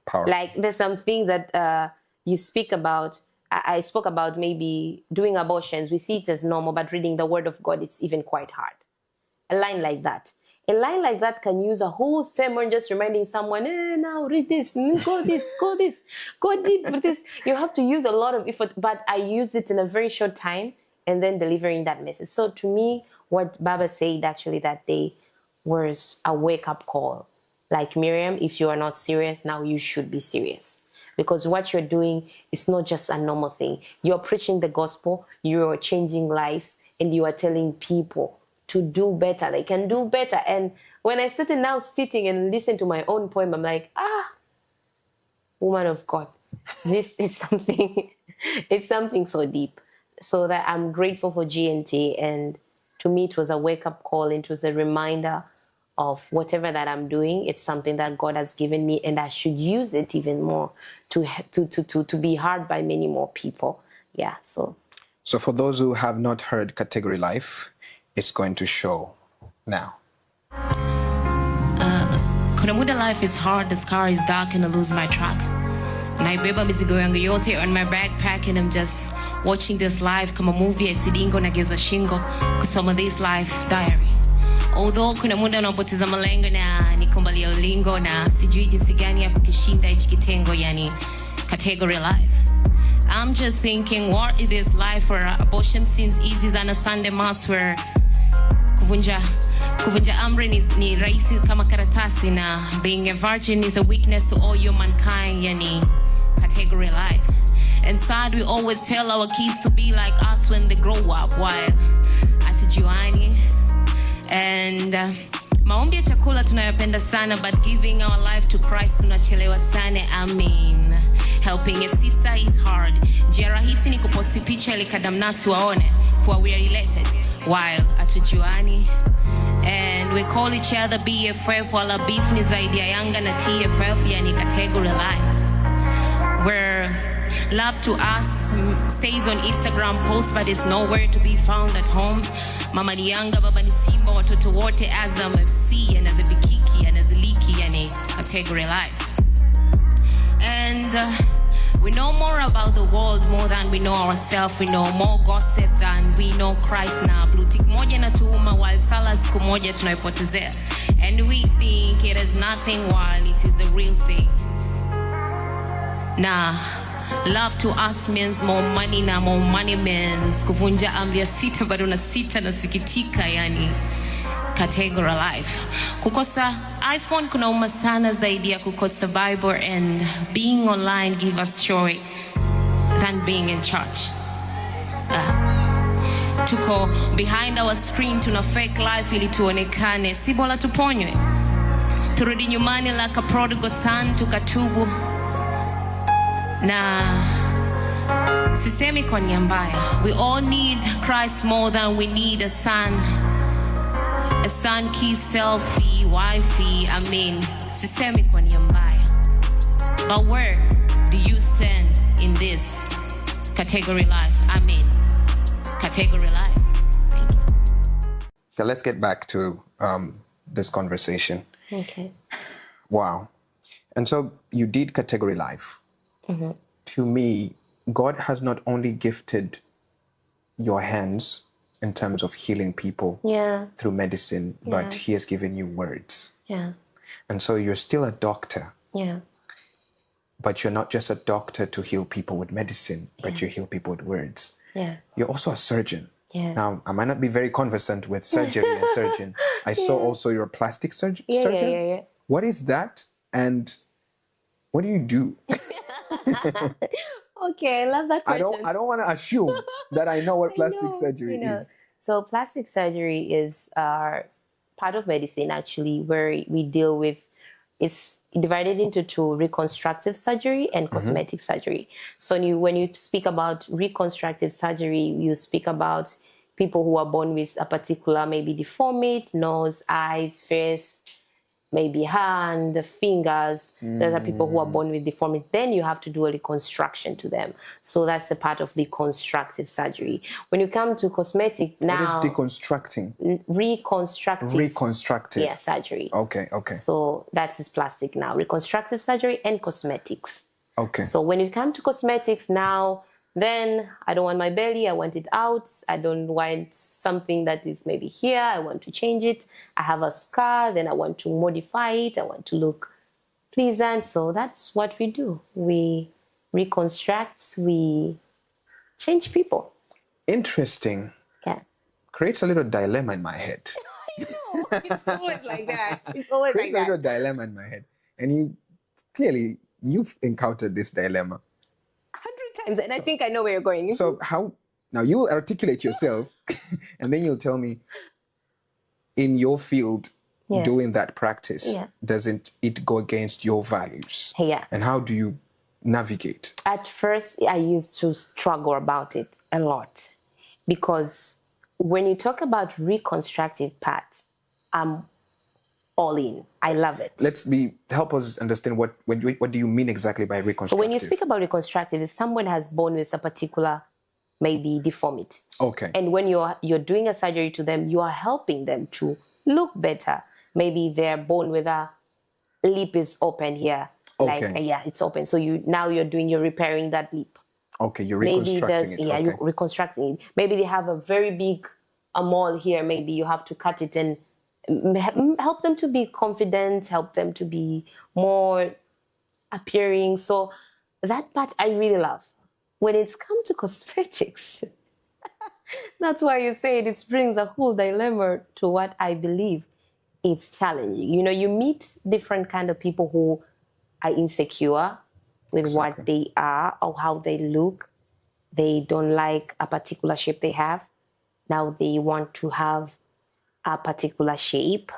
Powerful. Like there's some things that you speak about. I spoke about maybe doing abortions. We see it as normal, but reading the word of God, it's even quite hard. A line like that. A line like that can use a whole sermon just reminding someone, now read this, go this, go deep with this. You have to use a lot of effort, but I use it in a very short time and then delivering that message. So to me, what Baba said actually that day was a wake-up call. Like, Miriam, if you are not serious, now you should be serious. Because what you're doing is not just a normal thing. You're preaching the gospel, you're changing lives, and you are telling people to do better. They can do better. And when I started now sitting and listening to my own poem, I'm like, woman of God, this is something, it's something so deep. So that I'm grateful for G&T. And to me, it was a wake-up call. It was a reminder of whatever that I'm doing. It's something that God has given me, and I should use it even more to be heard by many more people. Yeah, so for those who have not heard Category Life, it's going to show now. Kunamuda life is hard, the scar is dark, and I lose my track. naibeba mizigo yangu yote on my backpack and I'm just watching this life kama movie ya sidingo nageuza shingo kusoma this life diary. Although kuna muda unapoteza malengo na nikombalia ulingo na sijui jinsi gani ya kukishinda hichi kitengo, yani category life. I'm just thinking, what is this life where abortion seems easier than a Sunday mass, where kuvunja amri ni rahisi kama karatasi na being a virgin is a weakness to all humankind, yani category life. And sad, we always tell our kids to be like us when they grow up, while hatujuani. And maombi ya chakula tunayopenda sana, but giving our life to Christ tunachelewa sana. I mean, helping a sister is hard. Njia rahisi ni kuposti picha ili kadamnasi waone kuwa we are related, while hatujuani. And we call each other BFF, while our beef ni zaidi ya Yanga na TFF, yani category life. Where love to us stays on Instagram post but is nowhere to be found at home. Mama ni Yanga, baba ni Simba, watoto wote Azam FC, anazibikiki, anaziliki, yani category life. And we know more about the world more than we know ourselves. We know more gossip than we know Christ. Na blue tick moja na tuuma, while sala siku moja tunaipotezea. And we think it is nothing while it is a real thing. Nah, love to us means more money, na more money means kuvunja amri ya sita bado na sita na sikitika, yani category life. Kukosa iPhone kunauma sana zaidi ya kukosa Bible, and being online give us joy than being in church. Tuko behind our screen, tuna fake life ili tuonekane, si bora tuponywe, turudi nyumbani like a prodigal son, tukatubu. Na sisemi kwa nia mbaya, we all need Christ more than we need a son. A son, key, selfie, wifey, I mean, sisemi kwa nia mbaya. But where do you stand in this category life? I mean, category life. Thank you. Okay, let's get back to this conversation. Okay. Wow. And so you did category life. Mm-hmm. To me, God has not only gifted your hands in terms of healing people through medicine, but He has given you words. Yeah. And so you're still a doctor. Yeah. But you're not just a doctor to heal people with medicine, but you heal people with words. Yeah. You're also a surgeon. Yeah. Now, I might not be very conversant with surgery and surgeon. I saw also you're a plastic surgeon. Yeah. What is that? And what do you do? Okay, I love that question. I don't want to assume that I know what plastic surgery is. So plastic surgery is part of medicine, actually, where we deal with, it's divided into two: reconstructive surgery and cosmetic surgery. So when you speak about reconstructive surgery, you speak about people who are born with a particular, maybe deformity, nose, eyes, face, maybe hand, fingers. Those are people who are born with deformity. Then you have to do a reconstruction to them. So that's a part of reconstructive surgery. When you come to cosmetic now... What is deconstructing? Reconstructive. Reconstructive. Yeah, surgery. Okay. So that is plastic now. Reconstructive surgery and cosmetics. Okay. So when you come to cosmetics now, then I don't want my belly, I want it out. I don't want something that is maybe here, I want to change it. I have a scar, then I want to modify it. I want to look pleasant. So that's what we do. We reconstruct, we change people. Interesting. Yeah. Creates a little dilemma in my head. I know. It's always like that. It's always Creates like a little that. dilemma in my head. And you've encountered this dilemma. 100 times. And I think I know where you're going. So how, now you will articulate yourself and then you'll tell me, in your field, doing that practice, doesn't it go against your values? Yeah. And how do you navigate? At first, I used to struggle about it a lot, because when you talk about reconstructive part, I'm all in. I love it. Help us understand what do you mean exactly by reconstructive? So when you speak about reconstructive, if someone has born with a particular, maybe deformity. Okay. And when you're doing a surgery to them, you are helping them to look better. Maybe they're born with a lip is open here. Okay. Like, yeah, it's open. So you're repairing that lip. Okay, you're Maybe reconstructing it. Okay. you're reconstructing it. Maybe they have a very big a mole here. Maybe you have to cut it and help them to be confident, help them to be more appearing. So that part I really love. When it's come to cosmetics, that's why you say it brings a whole dilemma to what I believe. It's challenging. You know, you meet different kind of people who are insecure with what they are or how they look. They don't like a particular shape they have. Now they want to have a particular shape.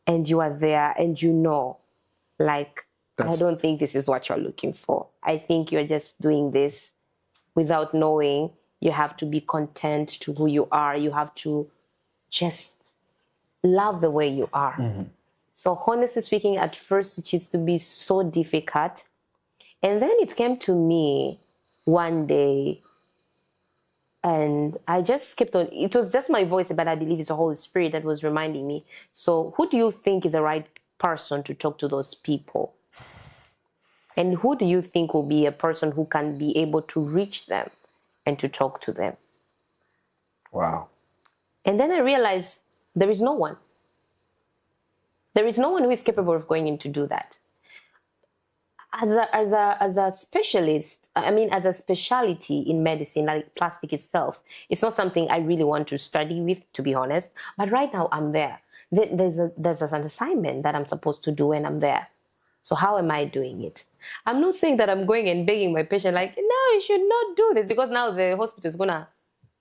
And you are there and you know, like, I don't think this is what you're looking for. I think you're just doing this without knowing. You have to be content to who you are. You have to just love the way you are. Mm-hmm. So honestly speaking, at first it used to be so difficult. And then it came to me one day and I just kept on. It was just my voice, but I believe it's the Holy Spirit that was reminding me. So who do you think is the right person to talk to those people? And who do you think will be a person who can be able to reach them and to talk to them? Wow. And then I realized there is no one. There is no one who is capable of going in to do that. As a specialist, I mean, as a specialty in medicine, like plastic itself, it's not something I really want to study with, to be honest. But right now I'm there. There's an assignment that I'm supposed to do and I'm there. So how am I doing it? I'm not saying that I'm going and begging my patient like, no, you should not do this, because now the hospital is going to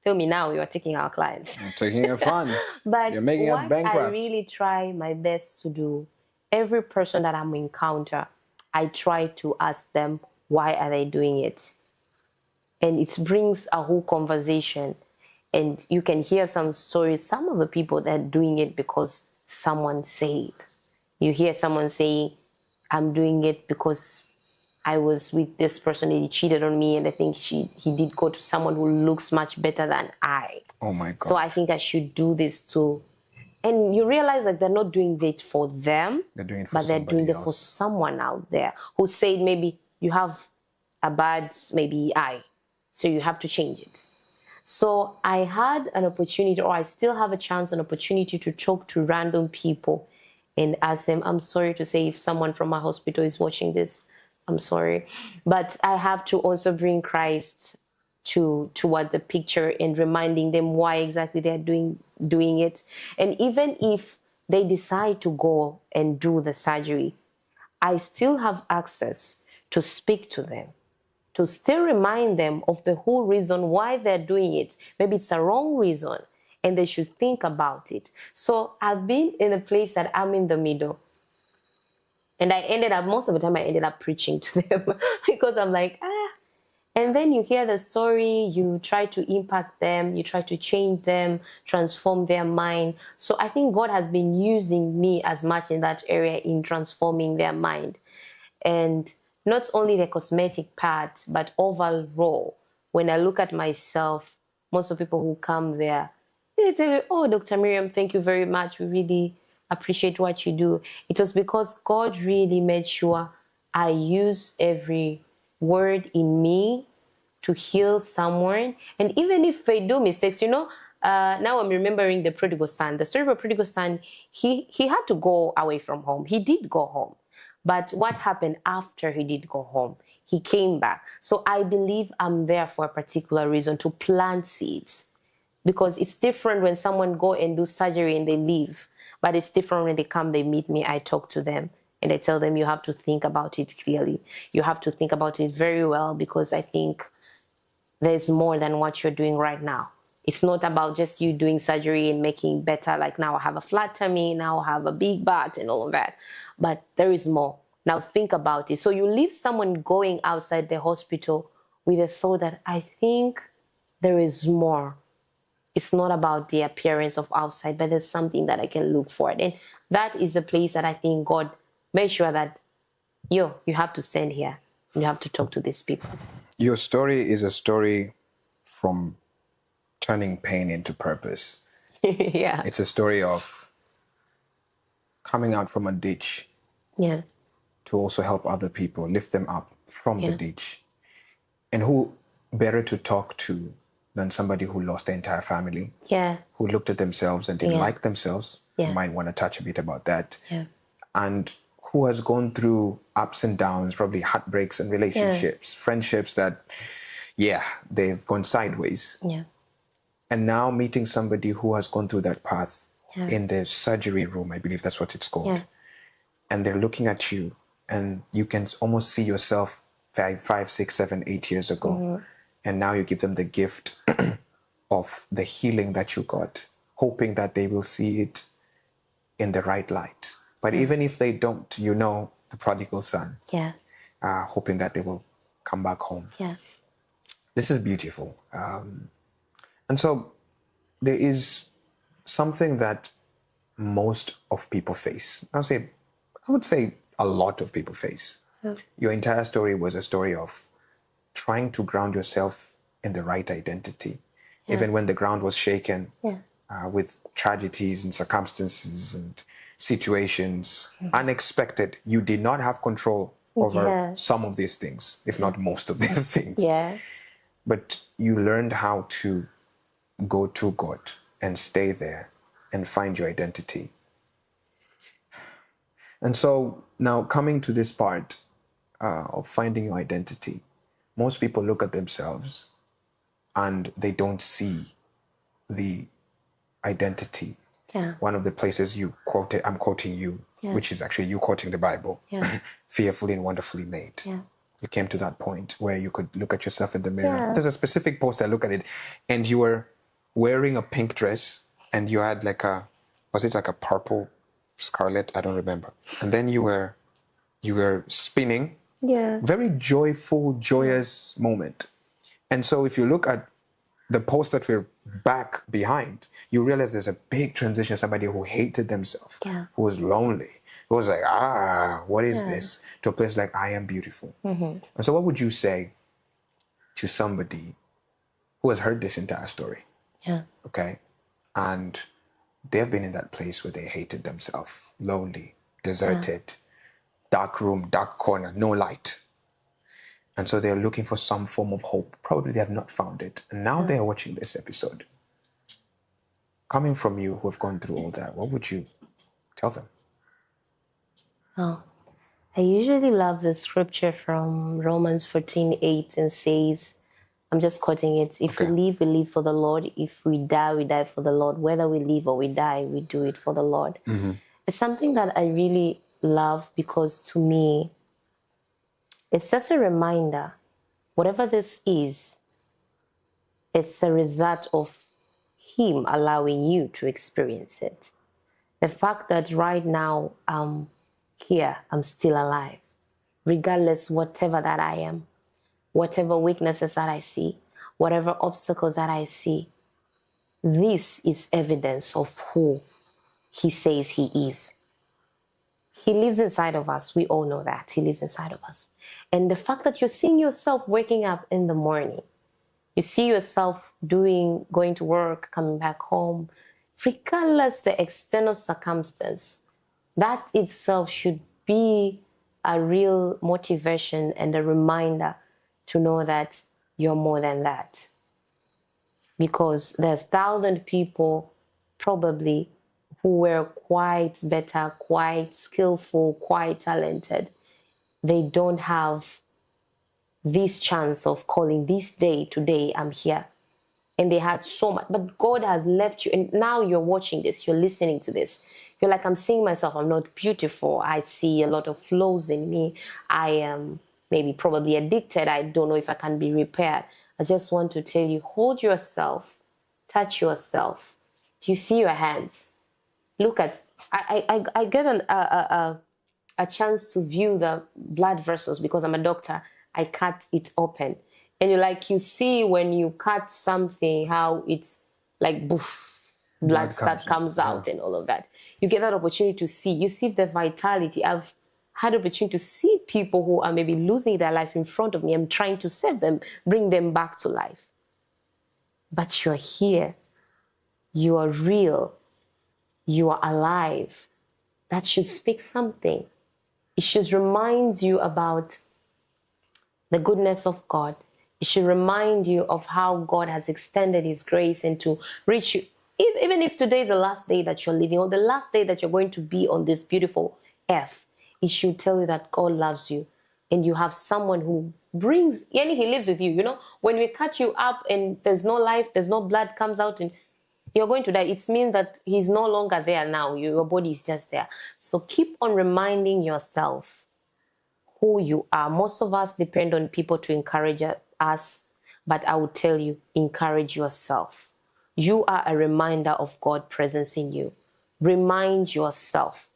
tell me now you are taking our clients. You're taking your funds. But you're making us bankrupt. I really try my best to do, every person that I'm encounter, I try to ask them, why are they doing it? And it brings a whole conversation. And you can hear some stories. Some of the people that are doing it because someone said. You hear someone saying, I'm doing it because I was with this person and he cheated on me, and I think he did go to someone who looks much better than I. Oh my God. So I think I should do this too. And you realize that they're not doing it for them, they're doing it for but they're doing it for someone out there who said maybe you have a bad eye, so you have to change it. So I had an opportunity, or I still have an opportunity to talk to random people and ask them, I'm sorry to say if someone from my hospital is watching this, I'm sorry. But I have to also bring Christ toward the picture and reminding them why exactly they're doing it. And even if they decide to go and do the surgery, I still have access to speak to them, to still remind them of the whole reason why they're doing it. Maybe it's a wrong reason and they should think about it. So I've been in a place that I'm in the middle. And most of the time I ended up preaching to them because I'm like, And then you hear the story, you try to impact them, you try to change them, transform their mind. So I think God has been using me as much in that area in transforming their mind. And not only the cosmetic part, but overall, when I look at myself, most of the people who come there, they say, oh, Dr. Miriam, thank you very much. We really appreciate what you do. It was because God really made sure I use every word in me to heal someone. And even if they do mistakes, now I'm remembering the prodigal son. The story of a prodigal son, he had to go away from home. He did go home. But what happened after he did go home? He came back. So I believe I'm there for a particular reason, to plant seeds. Because it's different when someone go and do surgery and they leave. But it's different when they come, they meet me, I talk to them. And I tell them, you have to think about it clearly. You have to think about it very well, because I think there's more than what you're doing right now. It's not about just you doing surgery and making better, like now I have a flat tummy, now I have a big butt and all of that. But there is more. Now think about it. So you leave someone going outside the hospital with a thought that I think there is more. It's not about the appearance of outside, but there's something that I can look for. And that is the place that I think God made sure that, you have to stand here. You have to talk to these people. Your story is a story from turning pain into purpose. Yeah. It's a story of coming out from a ditch. Yeah. to also help other people, lift them up from the ditch. And who better to talk to than somebody who lost their entire family, who looked at themselves and didn't like themselves. You might want to touch a bit about that. And who has gone through ups and downs, probably heartbreaks and relationships, friendships that, they've gone sideways. And now meeting somebody who has gone through that path in the surgery room, I believe that's what it's called. And they're looking at you and you can almost see yourself 5, 6, 7, 8 years ago. And now you give them the gift of the healing that you got, hoping that they will see it in the right light. But even if they don't, the prodigal son, hoping that they will come back home. This is beautiful. And so there is something that most of people face. I would say a lot of people face. Your entire story was a story of trying to ground yourself in the right identity, even when the ground was shaken with tragedies and circumstances and situations, unexpected. You did not have control over some of these things, if not most of these things. But you learned how to go to God and stay there and find your identity. And so now coming to this part of finding your identity, most people look at themselves and they don't see the identity. One of the places you quoted, I'm quoting you, which is actually you quoting the Bible, fearfully and wonderfully made. You came to that point where you could look at yourself in the mirror. There's a specific post, I look at it, and you were wearing a pink dress and you had was it like a purple scarlet? I don't remember. And then you were spinning. Very joyful, joyous moment. And so if you look at the post that we're back behind, you realize there's a big transition. Somebody who hated themselves, who was lonely, who was like, what is this? To a place like, I am beautiful. And so what would you say to somebody who has heard this entire story? Okay? And they've been in that place where they hated themselves, lonely, deserted, dark room, dark corner, no light. And so they're looking for some form of hope. Probably they have not found it. And now they're watching this episode. Coming from you who have gone through all that, what would you tell them? Oh, I usually love the scripture from Romans 14:8 and says, I'm just quoting it, if we live, we live for the Lord. If we die for the Lord. Whether we live or we die, we do it for the Lord. It's something that I really love because to me, it's just a reminder, whatever this is, it's a result of Him allowing you to experience it. The fact that right now I'm here, I'm still alive, regardless whatever that I am, whatever weaknesses that I see, whatever obstacles that I see, this is evidence of who He says He is. He lives inside of us. We all know that. He lives inside of us. And the fact that you're seeing yourself waking up in the morning, you see yourself going to work, coming back home, regardless the external circumstance, that itself should be a real motivation and a reminder to know that you're more than that. Because there's 1,000 people probably who were quite better, quite skillful, quite talented. They don't have this chance of calling this day, today I'm here. And they had so much, but God has left you. And now you're watching this, you're listening to this. You're like, I'm seeing myself, I'm not beautiful. I see a lot of flaws in me. I am maybe probably addicted. I don't know if I can be repaired. I just want to tell you, hold yourself, touch yourself. Do you see your hands? Look at, I get a chance to view the blood vessels because I'm a doctor. I cut it open. And you see when you cut something, how it's like, boof, blood comes out and all of that. You get that opportunity to see. You see the vitality. I've had the opportunity to see people who are maybe losing their life in front of me. I'm trying to save them, bring them back to life. But you're here. You are real. You are alive. That should speak something. It should remind you about the goodness of God. It should remind you of how God has extended his grace and to reach you. Even if today is the last day that you're living, or the last day that you're going to be on this beautiful earth, it should tell you that God loves you and you have someone who brings, and he lives with you. You know, when we cut you up and there's no life, there's no blood comes out and you're going to die, it means that he's no longer there now. Your body is just there. So keep on reminding yourself who you are. Most of us depend on people to encourage us, but I will tell you, encourage yourself. You are a reminder of God's presence in you. Remind yourself.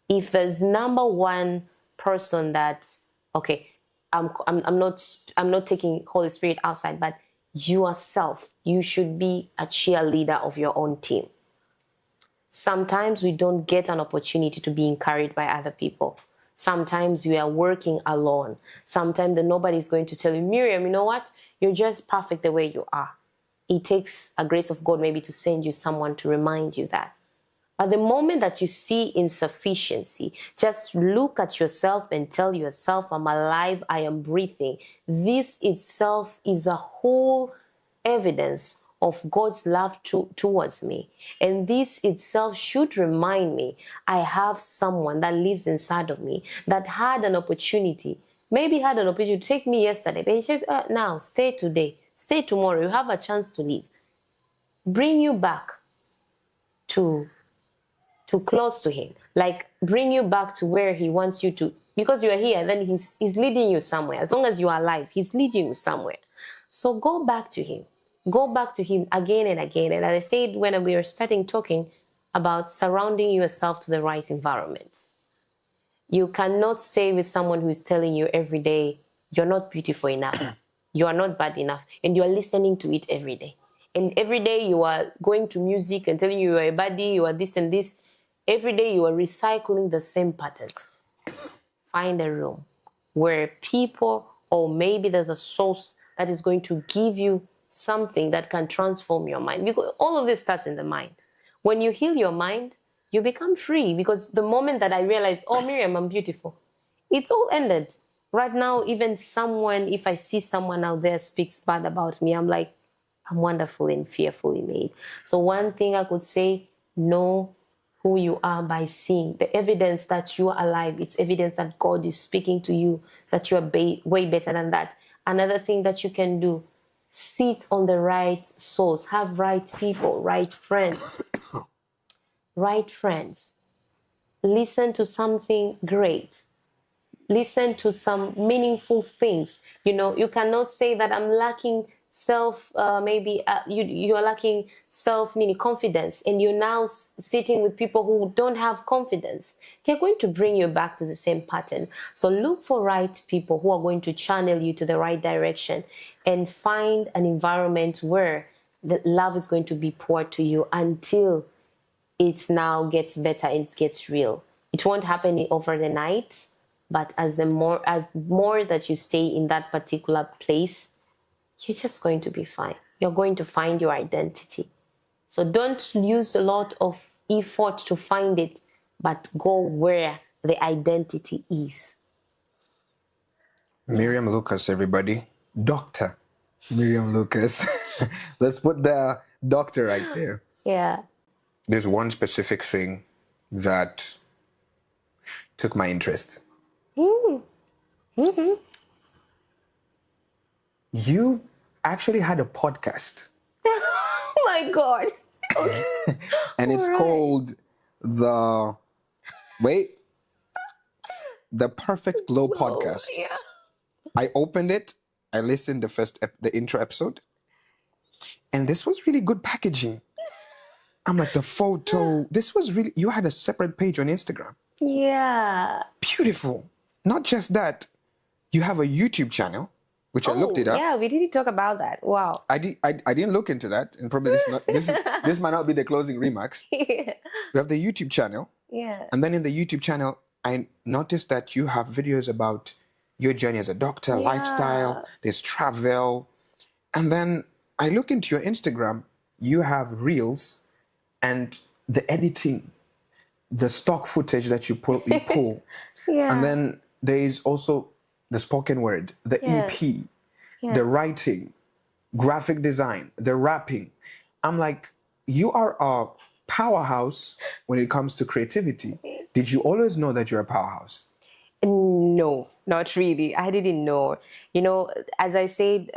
If there's number one person that, okay, I'm not taking Holy Spirit outside, but yourself, you should be a cheerleader of your own team. Sometimes we don't get an opportunity to be encouraged by other people. Sometimes we are working alone. Sometimes nobody's going to tell you, Miriam, you know what? You're just perfect the way you are. It takes a grace of God maybe to send you someone to remind you that. But the moment that you see insufficiency, just look at yourself and tell yourself, I'm alive, I am breathing. This itself is a whole evidence of God's love towards me. And this itself should remind me I have someone that lives inside of me that had an opportunity, maybe had an opportunity to take me yesterday, but he said, now, stay today, stay tomorrow, you have a chance to leave. Bring you back to close to him, like bring you back to where he wants you to, because you are here, then he's leading you somewhere. As long as you are alive, he's leading you somewhere. So go back to him. Go back to him again and again. And as I said when we were starting talking about surrounding yourself to the right environment. You cannot stay with someone who is telling you every day, you're not beautiful enough, you are not bad enough, and you are listening to it every day. And every day you are going to music and telling you are a baddie, you are this and this. Every day you are recycling the same patterns. Find a room where people, or maybe there's a source that is going to give you something that can transform your mind. Because all of this starts in the mind. When you heal your mind, you become free. Because the moment that I realized, oh, Miriam, I'm beautiful, it's all ended. Right now, even someone, if I see someone out there speaks bad about me, I'm like, I'm wonderful and fearfully made. So one thing I could say, know who you are by seeing the evidence that you are alive. It's evidence that God is speaking to you, that you are way better than that. Another thing that you can do, sit on the right source, have right people, right friends, right friends. Listen to something great. Listen to some meaningful things. You know, you cannot say that I'm lacking you're lacking confidence, and you're now sitting with people who don't have confidence. They're going to bring you back to the same pattern. So look for right people who are going to channel you to the right direction, and find an environment where the love is going to be poured to you until it now gets better and it gets real. It won't happen over the night, but as more that you stay in that particular place, you're just going to be fine. You're going to find your identity. So don't use a lot of effort to find it, but go where the identity is. Miriam Lucas, everybody. Dr. Miriam Lucas. Let's put the doctor right there. Yeah. There's one specific thing that took my interest. Mm-hmm. You actually had a podcast. Oh my God. Okay. And it's called the Perfect Glow Podcast. Yeah. I opened it. I listened the intro episode. And this was really good packaging. I'm like, the photo, this was really, you had a separate page on Instagram. Yeah. Beautiful. Not just that, you have a YouTube channel, which I looked it up. Yeah, we didn't talk about that. Wow. I didn't look into that, and probably this might not be the closing remarks. Yeah. You have the YouTube channel. Yeah. And then in the YouTube channel, I noticed that you have videos about your journey as a doctor, lifestyle, there's travel. And then I look into your Instagram, you have reels and the editing, the stock footage that you pull. Yeah. And then there is also the spoken word, the Yeah. EP, Yeah. the writing, graphic design, the rapping. I'm like, you are a powerhouse when it comes to creativity. Did you always know that you're a powerhouse? No, not really. I didn't know. You know, as I said,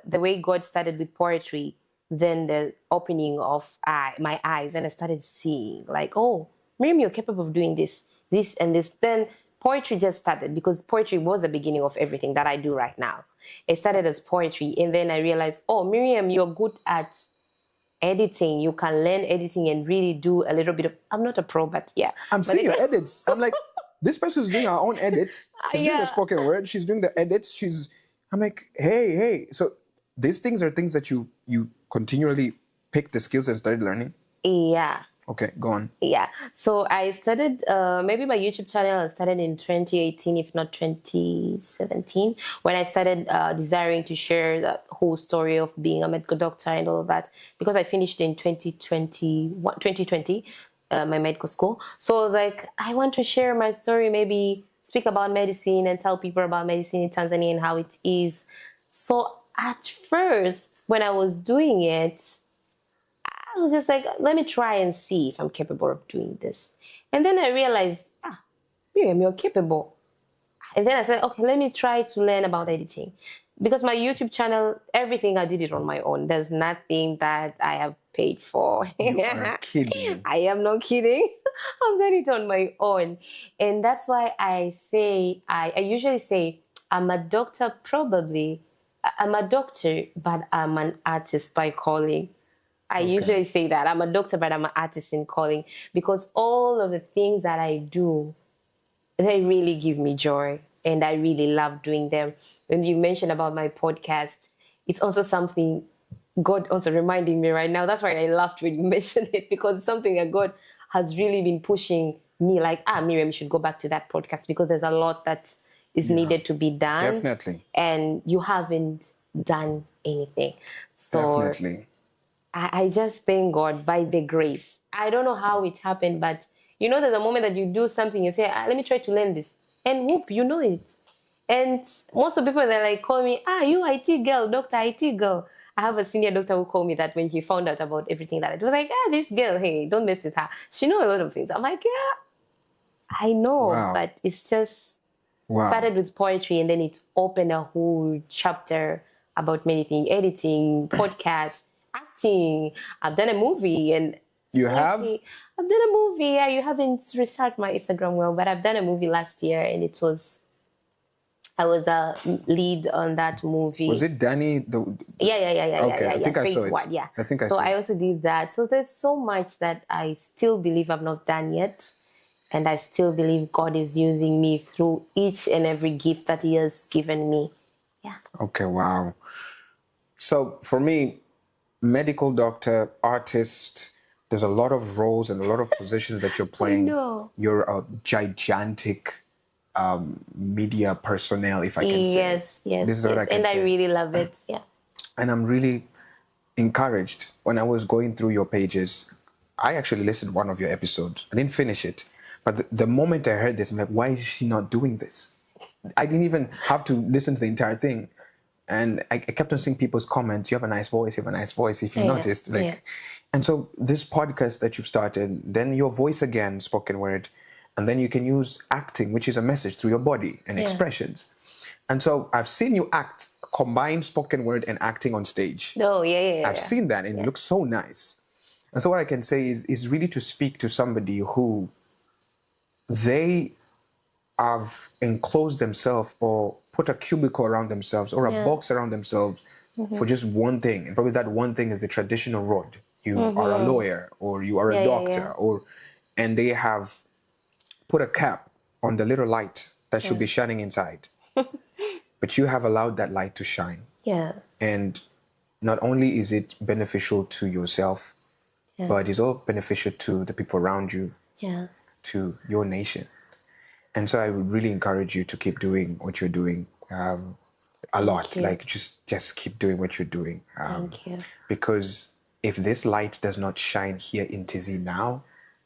the way God started with poetry, then the opening of my eyes, and I started seeing, like, oh, Miriam, you're capable of doing this, this, and this. Then poetry just started, because poetry was the beginning of everything that I do right now. It started as poetry, and then I realized, oh, Miriam, you're good at editing. You can learn editing and really do a little bit of. I'm not a pro, but yeah. I'm But seeing your edits. I'm like, this person's doing her own edits. She's doing the Yeah. spoken word. She's doing the edits. I'm like, hey. So these things are things that you continually pick the skills and started learning. Yeah. Okay, go on. Yeah. So I started, maybe my YouTube channel started in 2018, if not 2017, when I started desiring to share that whole story of being a medical doctor and all of that, because I finished in 2020, my medical school. So I was like, I want to share my story, maybe speak about medicine and tell people about medicine in Tanzania and how it is. So at first, when I was doing it, I was just like, let me try and see if I'm capable of doing this. And then I realized, Miriam, you're capable. And then I said, okay, let me try to learn about editing. Because my YouTube channel, everything I did it on my own. There's nothing that I have paid for. You are kidding. I am not kidding. I've done it on my own. And that's why I say, I usually say, I'm a doctor probably. I'm a doctor, but I'm an artist by calling. I usually say that. I'm a doctor, but I'm an artist in calling, because all of the things that I do, they really give me joy, and I really love doing them. When you mentioned about my podcast, it's also something God also reminding me right now. That's why I laughed when you mentioned it, because it's something that God has really been pushing me, like, Miriam, you should go back to that podcast, because there's a lot that is needed to be done. Definitely. And you haven't done anything. So Definitely. I just thank God by the grace. I don't know how it happened, but you know, there's a moment that you do something, you say, let me try to learn this. And whoop, you know it. And most of the people, they like call me, you IT girl, Dr. IT girl. I have a senior doctor who called me that when he found out about everything that I do. Was like, this girl, hey, don't mess with her. She knows a lot of things. I'm like, yeah, I know, Wow. but it's just started with poetry, and then it's opened a whole chapter about many things, editing, podcasts, acting. I've done a movie, and You have? I've done a movie. Yeah, you haven't researched my Instagram well, but I've done a movie last year, and I was a lead on that movie. Was it Danny? Yeah. Okay, I think I saw it. Yeah. I think I so saw I it. also did that. So there's so much that I still believe I've not done yet. And I still believe God is using me through each and every gift that He has given me. Yeah. Okay, wow. So for me, medical doctor, artist, there's a lot of roles and a lot of positions that you're playing. know. You're a gigantic media personnel, if I can say. Yes. This is what I can And say. I really love it. Yeah. And I'm really encouraged. When I was going through your pages, I actually listened to one of your episodes. I didn't finish it. But the moment I heard this, I'm like, why is she not doing this? I didn't even have to listen to the entire thing. And I kept on seeing people's comments. You have a nice voice. You have a nice voice. If you noticed, and so this podcast that you've started, then your voice again, spoken word, and then you can use acting, which is a message through your body and expressions. And so I've seen you combine spoken word and acting on stage. Oh, yeah. I've seen that, and it looks so nice. And so what I can say is really to speak to somebody who they have enclosed themselves or put a cubicle around themselves or a box around themselves for just one thing. And probably that one thing is the traditional road. You are a lawyer, or you are a doctor, and they have put a cap on the little light that should be shining inside. But you have allowed that light to shine. Yeah. And not only is it beneficial to yourself, but it's all beneficial to the people around you, to your nation. And so I would really encourage you to keep doing what you're doing a lot. Like just keep doing what you're doing. Thank you. Because if this light does not shine here in TZ now,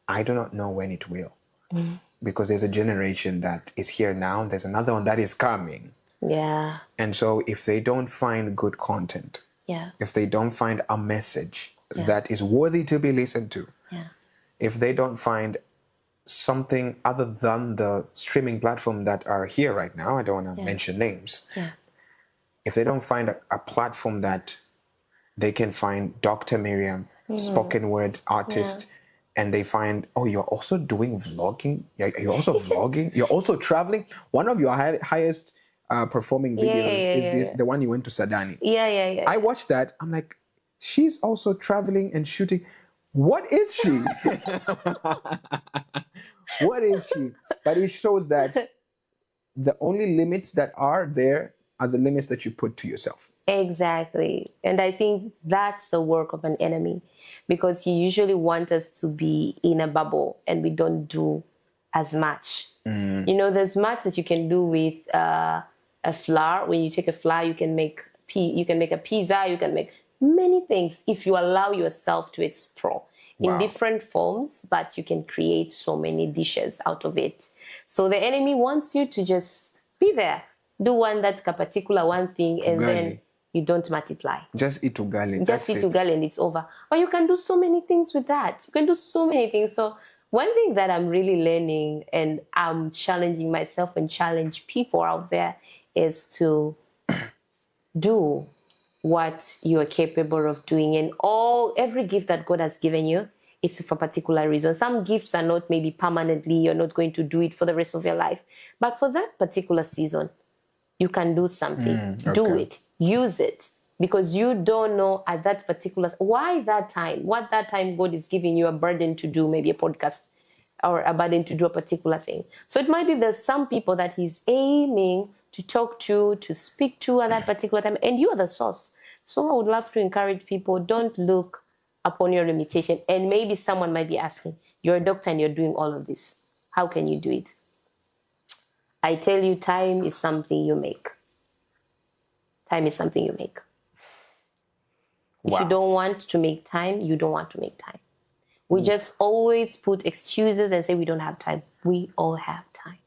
I do not know when it will. because there's a generation that is here now, and there's another one that is coming. Yeah. And so if they don't find good content, Yeah. if they don't find a message that is worthy to be listened to, Yeah. if they don't find something other than the streaming platform that are here right now, I don't want to mention names. Yeah. If they don't find a platform that they can find Dr. Miriam, spoken word artist, and they find, oh, you're also doing vlogging? You're also vlogging? You're also traveling? One of your highest performing videos is the one you went to Sadani. Yeah. I watched that. I'm like, she's also traveling and shooting. What is she? What is she? But it shows that the only limits that are there are the limits that you put to yourself. Exactly. And I think that's the work of an enemy, because he usually wants us to be in a bubble and we don't do as much. You know, there's much that you can do with a flour. When you take a flour, you can make a pizza, you can make many things if you allow yourself to explore in different forms, but you can create so many dishes out of it. So the enemy wants you to just be there, do that particular one thing, and then you don't multiply. Just eat ugali. Just eat ugali and it's over. But you can do so many things with that. You can do so many things. So one thing that I'm really learning, and I'm challenging myself and challenge people out there, is to do what you are capable of doing. And every gift that God has given you is for a particular reason. Some gifts are not maybe permanently, you're not going to do it for the rest of your life. But for that particular season, you can do something. Do it. Use it. Because you don't know at that particular, what that time God is giving you a burden to do, maybe a podcast, or a burden to do a particular thing. So it might be there's some people that he's aiming to talk to speak to at that particular time, and you are the source. So I would love to encourage people, don't look upon your limitation. And maybe someone might be asking, you're a doctor and you're doing all of this. How can you do it? I tell you, time is something you make. Time is something you make. If you don't want to make time, you don't want to make time. We just always put excuses and say we don't have time. We all have time.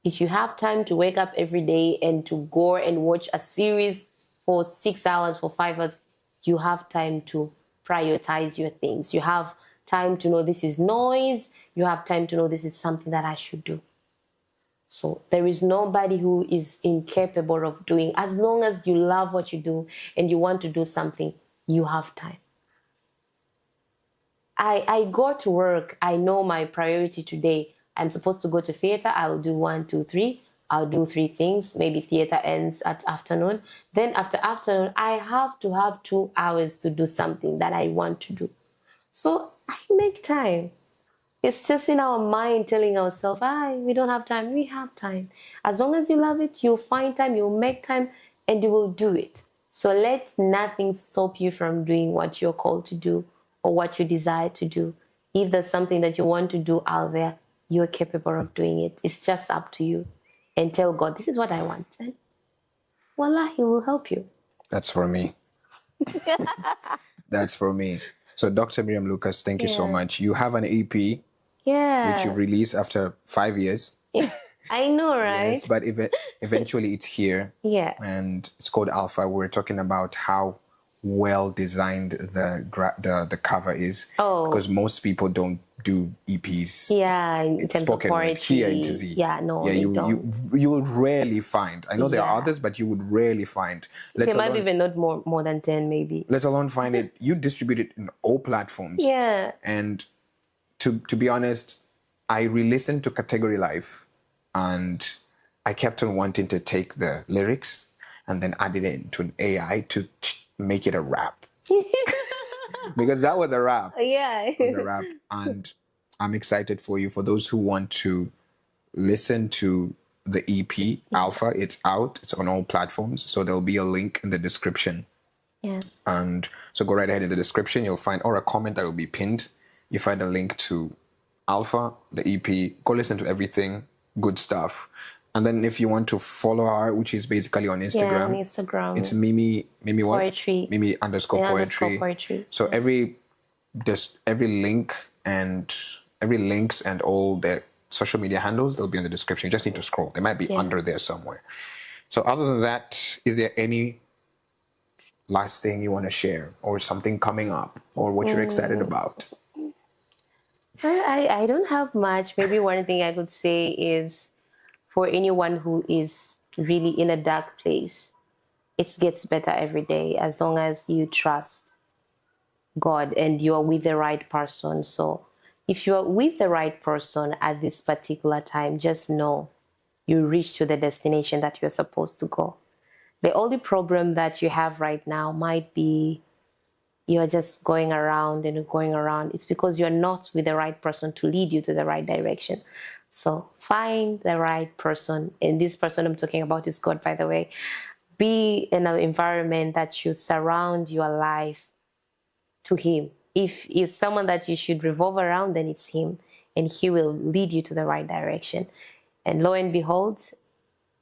If you have time to wake up every day and to go and watch a series for 6 hours, for 5 hours, you have time to prioritize your things. You have time to know this is noise. You have time to know this is something that I should do. So there is nobody who is incapable of doing. As long as you love what you do and you want to do something, you have time. I go to work. I know my priority today. I'm supposed to go to theater. I will do 1, 2, 3. I'll do 3 things. Maybe theater ends at afternoon. Then after afternoon, I have to have 2 hours to do something that I want to do. So I make time. It's just in our mind telling ourselves, we don't have time. We have time. As long as you love it, you'll find time, you'll make time, and you will do it. So let nothing stop you from doing what you're called to do or what you desire to do. If there's something that you want to do out there, you're capable of doing it. It's just up to you. And tell God, this is what I want. And voila, He will help you. That's for me. That's for me. So Dr. Miriam Lucas, thank you so much. You have an EP, which you've released after 5 years. I know, right? Yes, but eventually it's here. Yeah. And it's called Alpha. We're talking about how well designed the cover is. Oh. Because most people don't do EPs. Yeah, in terms of poetry. Here to Z. Yeah, no, yeah, you would rarely find. I know there are Yeah. others, but you would rarely find. There might be even not more than 10 maybe. Let alone find it. You distribute it in all platforms. Yeah. And to be honest, I re-listened to Category Life, and I kept on wanting to take the lyrics and then add it into an AI to make it a rap. Because that was a rap. Yeah. It was a rap. And I'm excited for you. For those who want to listen to the EP, Alpha, it's out. It's on all platforms. So there'll be a link in the description. Yeah. And so go right ahead in the description. You'll find, or a comment that will be pinned. You find a link to Alpha, the EP. Go listen to everything. Good stuff. And then if you want to follow her, which is basically on Instagram. Yeah, on Instagram. It's Mimi what? Poetry. Mimi _poetry. Poetry. So every link and every links and all their social media handles, they'll be in the description. You just need to scroll. They might be under there somewhere. So other than that, is there any last thing you want to share, or something coming up, or what you're excited about? I don't have much. Maybe one thing I could say is, for anyone who is really in a dark place, it gets better every day as long as you trust God and you're with the right person. So if you're with the right person at this particular time, just know you reach to the destination that you're supposed to go. The only problem that you have right now might be you're just going around and going around. It's because you're not with the right person to lead you to the right direction. So find the right person. And this person I'm talking about is God, by the way. Be in an environment that you surround your life to Him. If it's someone that you should revolve around, then it's Him. And He will lead you to the right direction. And lo and behold,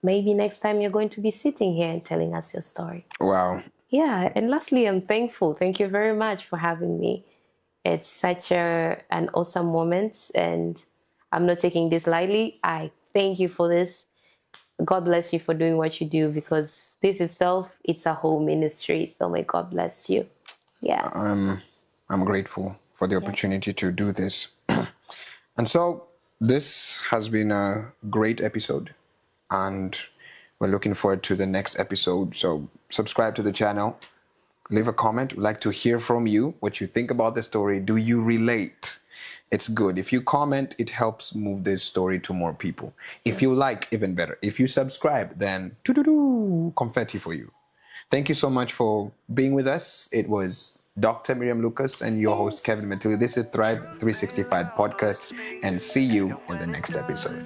maybe next time you're going to be sitting here and telling us your story. Wow. Yeah, and lastly, I'm thankful. Thank you very much for having me. It's such an awesome moment, and I'm not taking this lightly. I thank you for this. God bless you for doing what you do, because this itself, it's a whole ministry. So may God bless you. Yeah. I'm grateful for the opportunity to do this. And so this has been a great episode, and we're looking forward to the next episode. So subscribe to the channel, leave a comment. We'd like to hear from you, what you think about the story. Do you relate? It's good. If you comment, it helps move this story to more people. If you like, even better. If you subscribe, then confetti for you. Thank you so much for being with us. It was Dr. Miriam Lucas and your host, Kevin Matili. This is Thrive 365 podcast, and see you in the next episode.